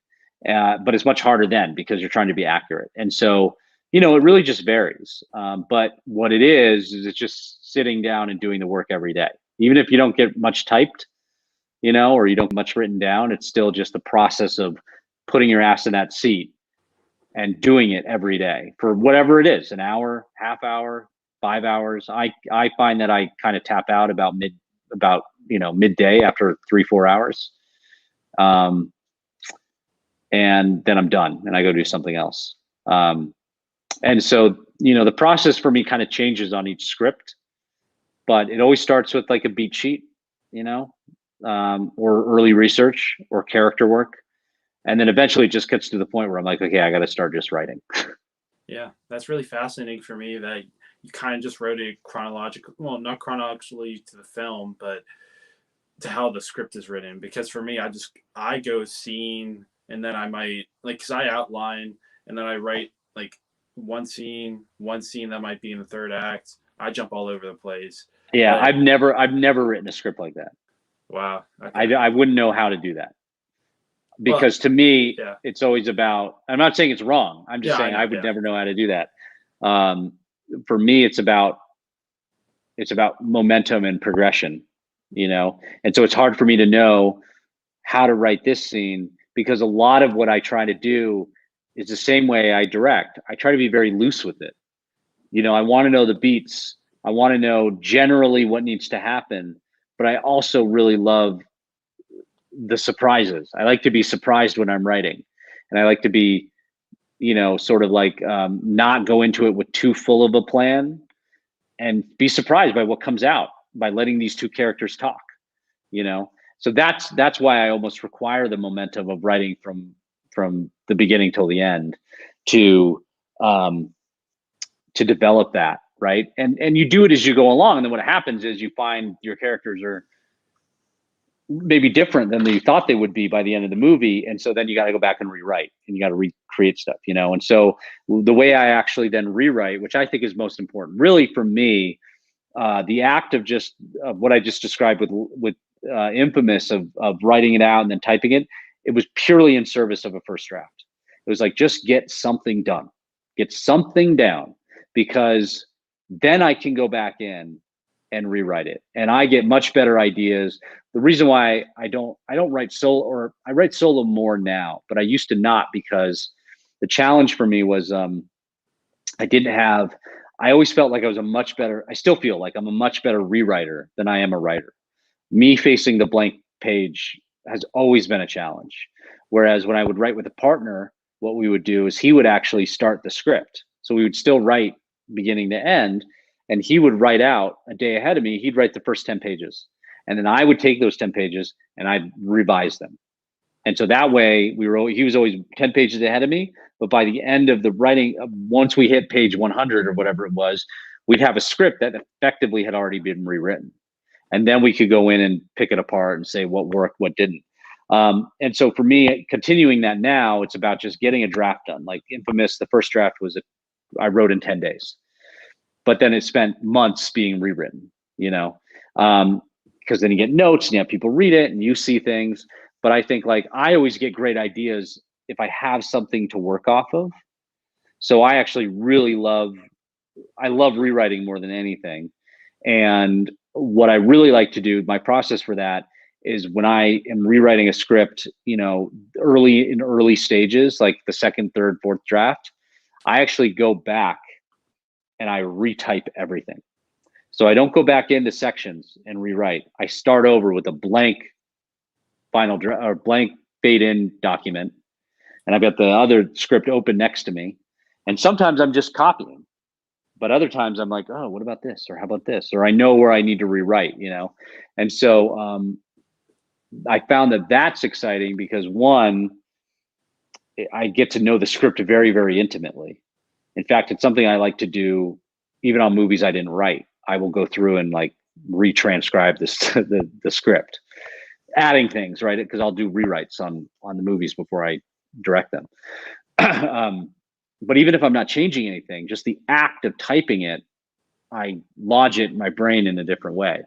But it's much harder then because you're trying to be accurate. And so, it really just varies. But what it is it's just sitting down and doing the work every day. Even if you don't get much typed, or you don't get much written down, it's still just the process of putting your ass in that seat and doing it every day for whatever it is, an hour, half hour, 5 hours. I find that I kind of tap out about midday after 3-4 hours. And then I'm done and I go do something else. And so, the process for me kind of changes on each script, but it always starts with like a beat sheet, or early research or character work. And then eventually it just gets to the point where I'm like, okay, I got to start just writing. Yeah, that's really fascinating for me that you kind of just wrote it not chronologically to the film, but to how the script is written. Because for me, I go scene and then I might because I outline and then I write like one scene that might be in the third act. I jump all over the place. Yeah, I've never written a script like that. Wow. Okay. I wouldn't know how to do that. Because to me, it's always about, I'm not saying it's wrong. I'm just saying I would never know how to do that. For me, it's about momentum and progression, And so it's hard for me to know how to write this scene because a lot of what I try to do is the same way I direct. I try to be very loose with it. I want to know the beats. I want to know generally what needs to happen, but I also really love the surprises. I like to be surprised when I'm writing, and I like to be, sort of like not go into it with too full of a plan and be surprised by what comes out by letting these two characters talk, So that's why I almost require the momentum of writing from the beginning till the end to develop that, right? And you do it as you go along, and then what happens is you find your characters are maybe different than you thought they would be by the end of the movie. And so then you got to go back and rewrite, and you got to recreate stuff, you know? And so the way I actually then rewrite, which I think is most important, really for me, the act of just what I just described with Infamous of writing it out and then typing it, it was purely in service of a first draft. It was like, just get something done, get something down, because then I can go back in and rewrite it, and I get much better ideas. The reason why I don't write solo, or I write solo more now, but I used to not, because the challenge for me was I always felt like I still feel like I'm a much better rewriter than I am a writer. Me facing the blank page has always been a challenge. Whereas when I would write with a partner, what we would do is he would actually start the script. So we would still write beginning to end, and he would write out a day ahead of me. He'd write the first 10 pages. And then I would take those 10 pages and I'd revise them. And so that way he was always 10 pages ahead of me. But by the end of the writing, once we hit page 100 or whatever it was, we'd have a script that effectively had already been rewritten. And then we could go in and pick it apart and say what worked, what didn't. And so for me, continuing that now, it's about just getting a draft done. Like Infamous, the first draft I wrote in 10 days. But then it spent months being rewritten, you know, because then you get notes and you have people read it and you see things. But I think, like, I always get great ideas if I have something to work off of. So I actually really love rewriting more than anything. And what I really like to do, my process for that, is when I am rewriting a script, you know, early stages, like the second, third, fourth draft, I actually go back and I retype everything. So I don't go back into sections and rewrite. I start over with a blank blank fade in document, and I've got the other script open next to me. And sometimes I'm just copying, but other times I'm like, oh, what about this? Or how about this? Or I know where I need to rewrite, you know? And so I found that that's exciting because, one, I get to know the script very, very intimately. In fact, it's something I like to do even on movies I didn't write. I will go through and like retranscribe the script, adding things, right? Because I'll do rewrites on the movies before I direct them. But even if I'm not changing anything, just the act of typing it, I lodge it in my brain in a different way.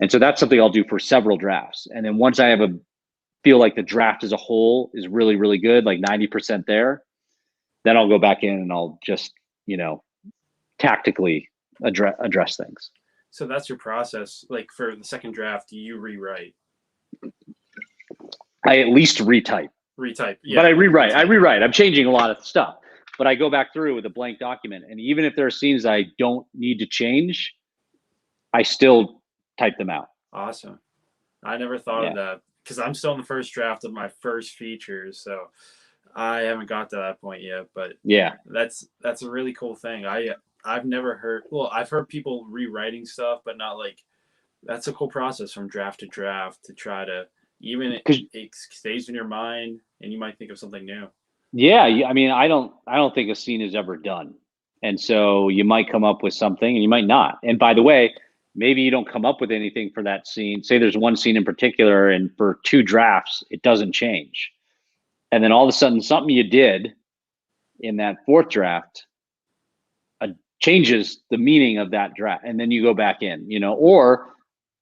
And so that's something I'll do for several drafts. And then once I feel like the draft as a whole is really, really good, like 90% there, then I'll go back in and I'll just, you know, tactically address things. So that's your process. Like for the second draft, you rewrite? I at least retype. Yeah. But I rewrite. I'm changing a lot of stuff. But I go back through with a blank document. And even if there are scenes I don't need to change, I still type them out. Awesome. I never thought of that, because I'm still in the first draft of my first features. So I haven't got to that point yet. But yeah, that's a really cool thing. I've never heard, I've heard people rewriting stuff, but not like, that's a cool process from draft to draft to try to, even it stays in your mind and you might think of something new. Yeah. I mean, I don't think a scene is ever done. And so you might come up with something and you might not. And by the way, maybe you don't come up with anything for that scene. Say there's one scene in particular, and for 2 drafts, it doesn't change. And then all of a sudden, something you did in that 4th draft changes the meaning of that draft. And then you go back in, you know, or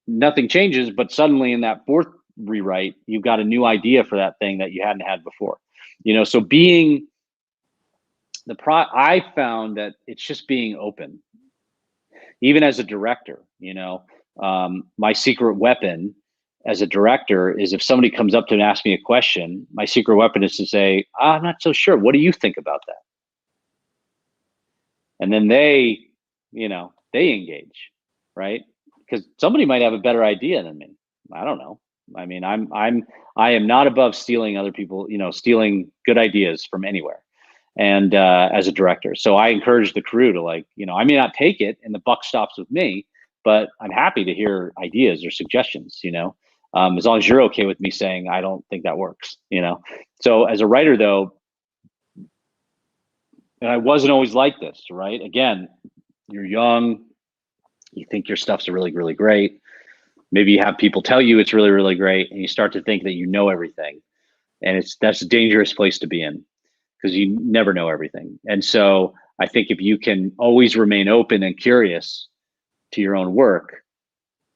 nothing changes, but suddenly in that 4th rewrite, you've got a new idea for that thing that you hadn't had before, you know? So I found that it's just being open, even as a director, you know. My secret weapon as a director is, if somebody comes up to me and asks me a question, my secret weapon is to say, I'm not so sure. What do you think about that? And then they engage, right? Because somebody might have a better idea than me. I don't know. I mean, I am not above stealing other people, you know, stealing good ideas from anywhere. And as a director, so I encourage the crew to, like, you know, I may not take it and the buck stops with me, but I'm happy to hear ideas or suggestions, you know, as long as you're okay with me saying, I don't think that works, you know? So as a writer though, and I wasn't always like this, right? Again, you're young, you think your stuff's really, really great. Maybe you have people tell you it's really, really great, and you start to think that you know everything. And that's a dangerous place to be in, because you never know everything. And so I think if you can always remain open and curious to your own work,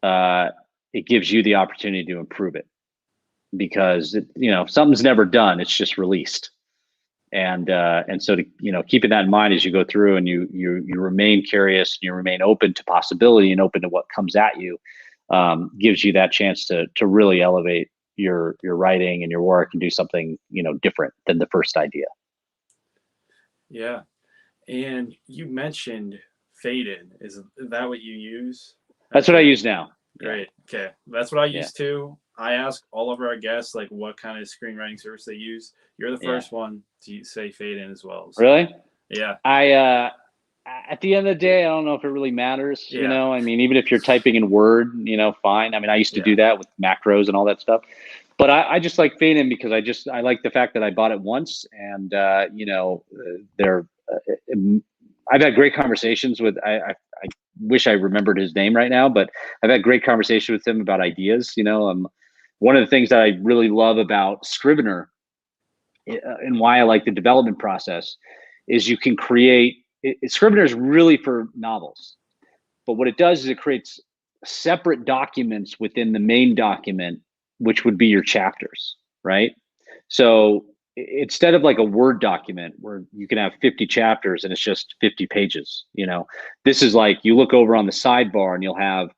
it gives you the opportunity to improve it, because if something's never done, it's just released. And so to, keeping that in mind as you go through, and you remain curious, and you remain open to possibility and open to what comes at you, gives you that chance to really elevate your writing and your work and do something different than the first idea. Yeah. And you mentioned fade in. Is that what you use? That's what I use now. Great. Yeah. Okay. That's what I use too. I ask all of our guests like what kind of screenwriting service they use. You're the first one to say fade in as well. So, really? Yeah. At the end of the day, I don't know if it really matters. I mean, even if you're typing in Word, fine. I mean, I used to do that with macros and all that stuff. But I just like fade in because I like the fact that I bought it once, and I've had great conversations with. I wish I remembered his name right now, but I've had great conversations with him about ideas. One of the things that I really love about Scrivener, and why I like the development process, is you can create. Scrivener is really for novels, but what it does is it creates separate documents within the main document, which would be your chapters, right? So instead of like a Word document where you can have 50 chapters and it's just 50 pages, this is like you look over on the sidebar and you'll have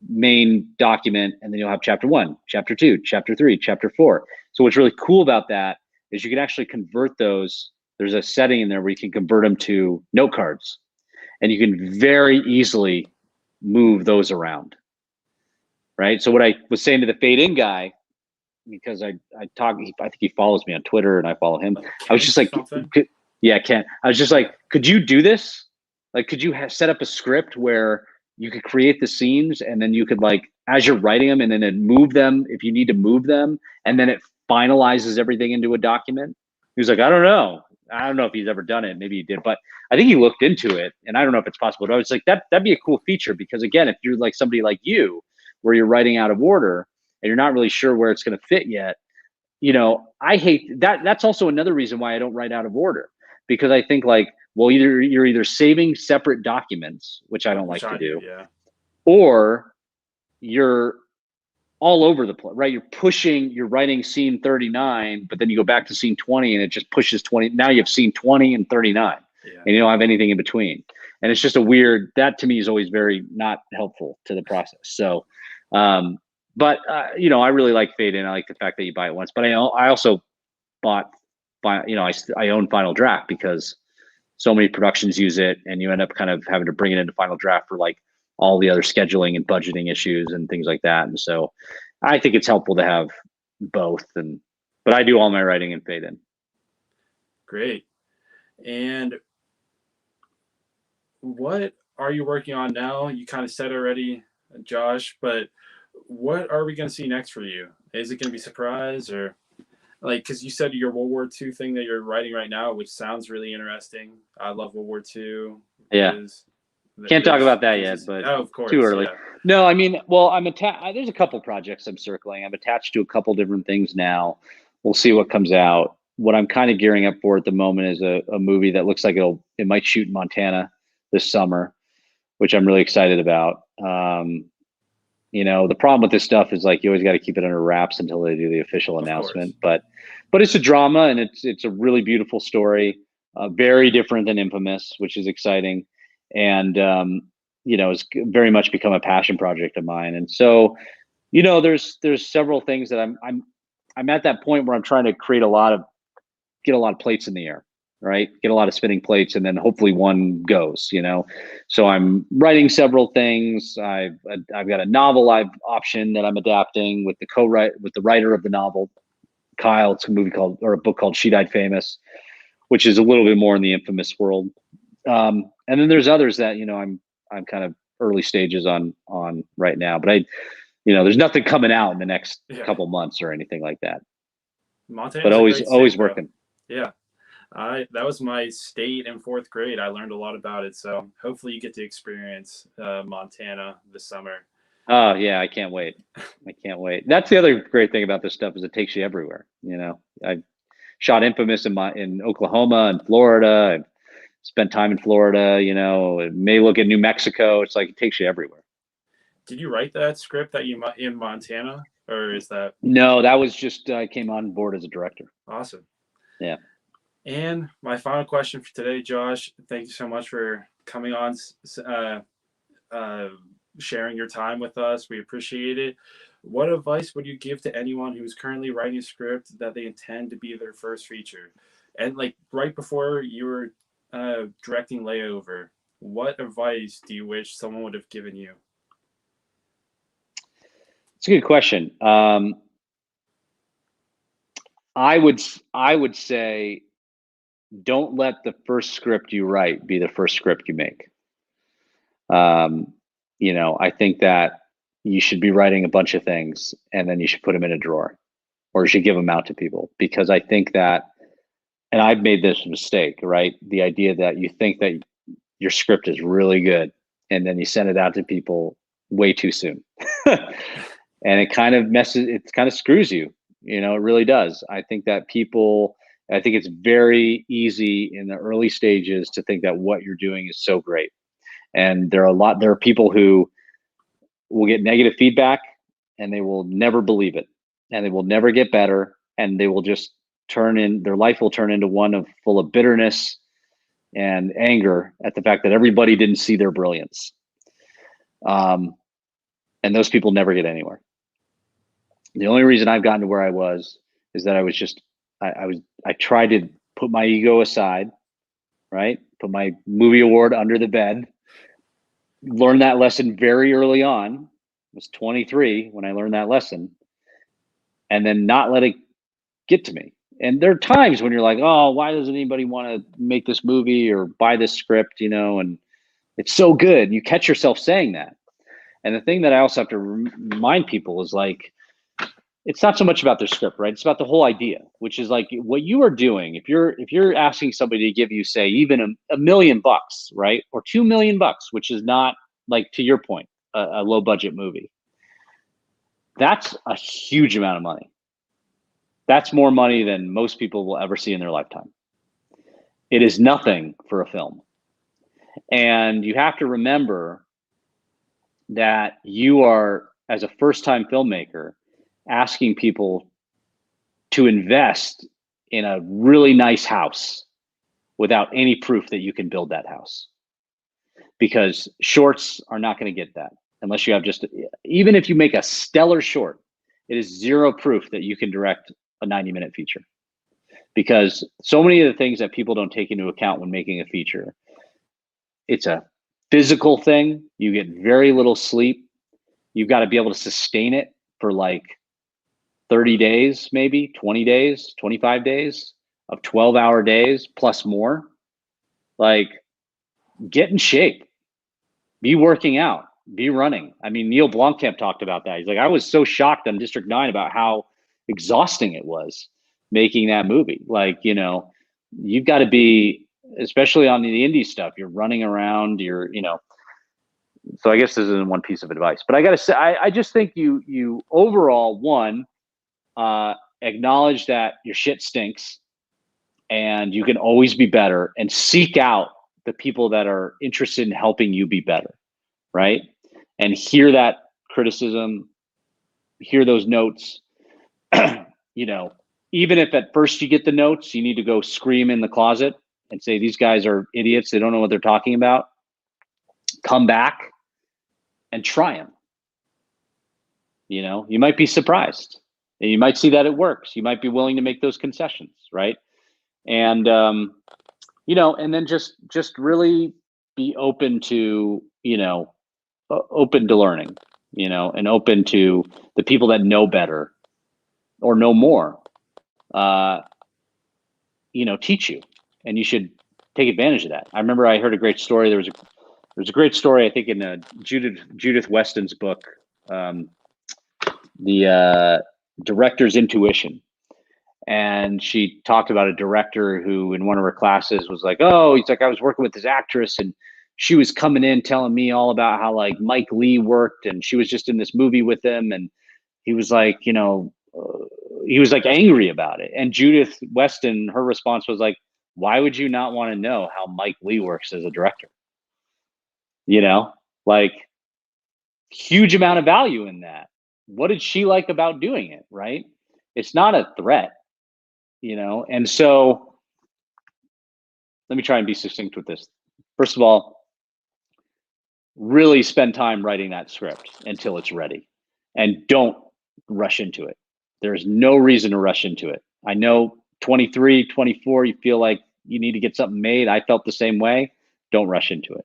main document, and then you'll have chapter 1, chapter 2, chapter 3, chapter 4. So what's really cool about that is you can actually convert those. There's a setting in there where you can convert them to note cards, and you can very easily move those around, right? So what I was saying to the fade in guy, because I think he follows me on Twitter and I follow him. I was just like, Ken. I was just like, could you do this? Like, could you set up a script where you could create the scenes, and then you could, like, as you're writing them, and then move them if you need to move them, and then it finalizes everything into a document? He was like, I don't know if he's ever done it. Maybe he did, but I think he looked into it, and I don't know if it's possible. But I was like, that'd be a cool feature, because again, if you're like somebody like you, where you're writing out of order and you're not really sure where it's going to fit yet, I hate that. That's also another reason why I don't write out of order, because I think, like, well, you're either saving separate documents, which I don't like to do, or you're all over the place, right? You're writing scene 39, but then you go back to scene 20 and it just pushes 20. Now you have scene 20 and 39, and you don't have anything in between. And it's just that to me is always very not helpful to the process. So, but I really like fade in. I like the fact that you buy it once, but I also bought, I own Final Draft, because so many productions use it, and you end up kind of having to bring it into Final Draft for like all the other scheduling and budgeting issues and things like that. And so I think it's helpful to have both. But I do all my writing in fade in. Great. And what are you working on now? You kind of said already, Josh, but what are we going to see next for you? Is it going to be a surprise, or like, because you said your World War II thing that you're writing right now, which sounds really interesting. I love World War II. Yeah. Can't talk about that yet, but of course, too early. Yeah. No, I mean, well, there's a couple projects I'm circling. I'm attached to a couple different things now. We'll see what comes out. What I'm kind of gearing up for at the moment is a movie that looks like it might shoot in Montana this summer, which I'm really excited about. The problem with this stuff is, like, you always got to keep it under wraps until they do the official announcement. But it's a drama, and it's a really beautiful story, very different than Infamous, which is exciting, and it's very much become a passion project of mine. And so, there's several things that I'm at that point where I'm trying to get a lot of plates in the air. Right, get a lot of spinning plates, and then hopefully one goes. So I'm writing several things. I've got a novel I've optioned that I'm adapting with the writer of the novel, Kyle. It's a book called She Died Famous, which is a little bit more in the Infamous world. And then there's others that I'm kind of early stages on right now. But there's nothing coming out in the next couple months or anything like that. Montana's but always working. Yeah. That was my state in 4th grade. I learned a lot about it. So hopefully you get to experience Montana this summer. Oh yeah, I can't wait. I can't wait. That's the other great thing about this stuff is it takes you everywhere. I shot Infamous in Oklahoma and Florida. I've spent time in Florida. May look at New Mexico. It's like it takes you everywhere. Did you write that script that you in Montana, or is that? No, that was just I came on board as a director. Awesome. Yeah. And my final question for today, Josh, thank you so much for coming on, sharing your time with us. We appreciate it. What advice would you give to anyone who's currently writing a script that they intend to be their first feature? And like right before you were directing Layover, what advice do you wish someone would have given you? It's a good question. I would say don't let the first script you write be the first script you make. I think that you should be writing a bunch of things and then you should put them in a drawer, or you should give them out to people, because I think that, and I've made this mistake, right? The idea that you think that your script is really good and then you send it out to people way too soon. And it kind of screws you, it really does. I think it's very easy in the early stages to think that what you're doing is so great. And there are people who will get negative feedback and they will never believe it and they will never get better, and they will just their life will turn into one full of bitterness and anger at the fact that everybody didn't see their brilliance. And those people never get anywhere. The only reason I've gotten to where I was is that I tried to put my ego aside, right? Put my movie award under the bed. Learned that lesson very early on. I was 23 when I learned that lesson, and then not let it get to me. And there are times when you're like, oh, why doesn't anybody want to make this movie or buy this script, and it's so good. You catch yourself saying that. And the thing that I also have to remind people is like, it's not so much about their script, right? It's about the whole idea, which is like what you are doing. If you're asking somebody to give you, say, even $1 million, right? Or $2 million, which is not, like, to your point, a low budget movie. That's a huge amount of money. That's more money than most people will ever see in their lifetime. It is nothing for a film. And you have to remember that you are, as a first-time filmmaker, asking people to invest in a really nice house without any proof that you can build that house. Because shorts are not going to get that unless you have even if you make a stellar short, it is zero proof that you can direct a 90-minute feature. Because so many of the things that people don't take into account when making a feature, it's a physical thing. You get very little sleep. You've got to be able to sustain it for like 30 days, maybe 20 days, 25 days of 12-hour days plus more. Like, get in shape, be working out, be running. I mean, Neil Blomkamp talked about that. He's like, I was so shocked on District 9 about how exhausting it was making that movie. Like, you've got to be, especially on the indie stuff, you're running around, so I guess this isn't one piece of advice, but I got to say, I just think you overall, one, acknowledge that your shit stinks and you can always be better, and seek out the people that are interested in helping you be better, right? And hear that criticism, hear those notes. Even if at first you get the notes, you need to go scream in the closet and say, these guys are idiots, they don't know what they're talking about. Come back and try them. You might be surprised, and you might see that it works. You might be willing to make those concessions, right? And and then just really be open to learning, and open to the people that know better or know more, teach you, and you should take advantage of that. I remember I heard a great story. There's a great story, I think, in Judith Weston's book, the Director's Intuition. And she talked about a director who in one of her classes was like, oh, he's like, I was working with this actress and she was coming in telling me all about how like Mike Lee worked, and she was just in this movie with him, and he was like, he was like angry about it. And Judith Weston, her response was like, why would you not want to know how Mike Lee works as a director? Like, huge amount of value in that. What did she like about doing it? Right? It's not a threat, And so let me try and be succinct with this. First of all, really spend time writing that script until it's ready, and don't rush into it. There's no reason to rush into it. I know 23, 24, you feel like you need to get something made. I felt the same way. Don't rush into it.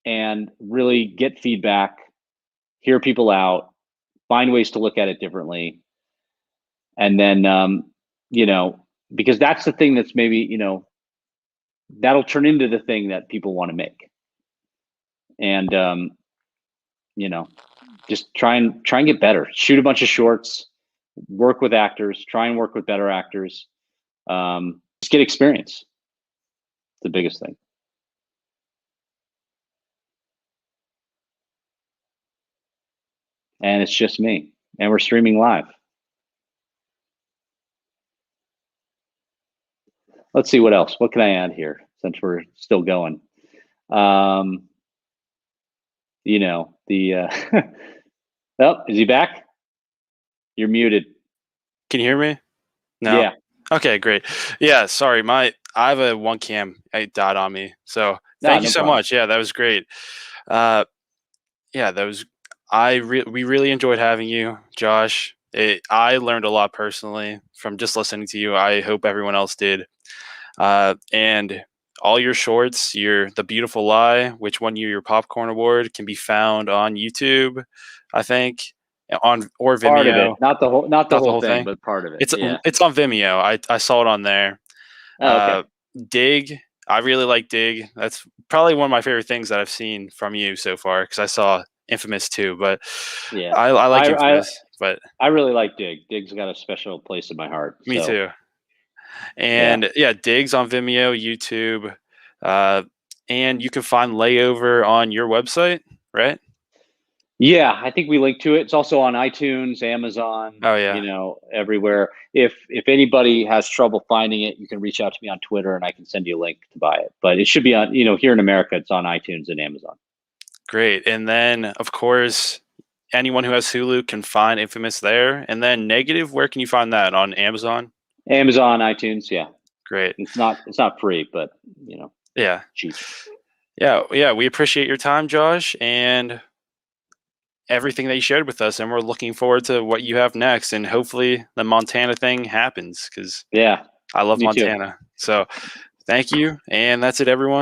And really get feedback, hear people out, find ways to look at it differently. And then, because that's the thing that's maybe, that'll turn into the thing that people want to make. And, just try and get better, shoot a bunch of shorts, work with actors, try and work with better actors. Just get experience. It's the biggest thing. And it's just me, and we're streaming live. Let's see what else. What can I add here since we're still going? Oh, is he back? You're muted. Can you hear me? No. Yeah. Okay, great. Yeah, sorry. I have a one cam dot on me. So thank you so much. Yeah, that was great. Yeah, that was. We really enjoyed having you, Josh. I learned a lot personally from just listening to you. I hope everyone else did. And all your shorts, The Beautiful Lie, which won you your Popcorn Award, can be found on YouTube, I think, or Vimeo. Part of it, not the whole thing, but part of it. It's on Vimeo. I saw it on there. Oh, okay. Dig. I really like Dig. That's probably one of my favorite things that I've seen from you so far, because I saw Infamous too, but yeah, I like Infamous. But I really like Dig. Dig's got a special place in my heart. Me too. And Dig's on Vimeo, YouTube, and you can find Layover on your website, right? Yeah, I think we link to it. It's also on iTunes, Amazon. Oh yeah, everywhere. If anybody has trouble finding it, you can reach out to me on Twitter, and I can send you a link to buy it. But it should be on, here in America, it's on iTunes and Amazon. Great. And then, of course, anyone who has Hulu can find Infamous there. And then Negative, where can you find that? On Amazon? Amazon, iTunes, yeah. Great. It's not free, but yeah, cheap. Yeah. We appreciate your time, Josh, and everything that you shared with us. And we're looking forward to what you have next. And hopefully the Montana thing happens, because I love Montana. Too. So thank you. And that's it, everyone.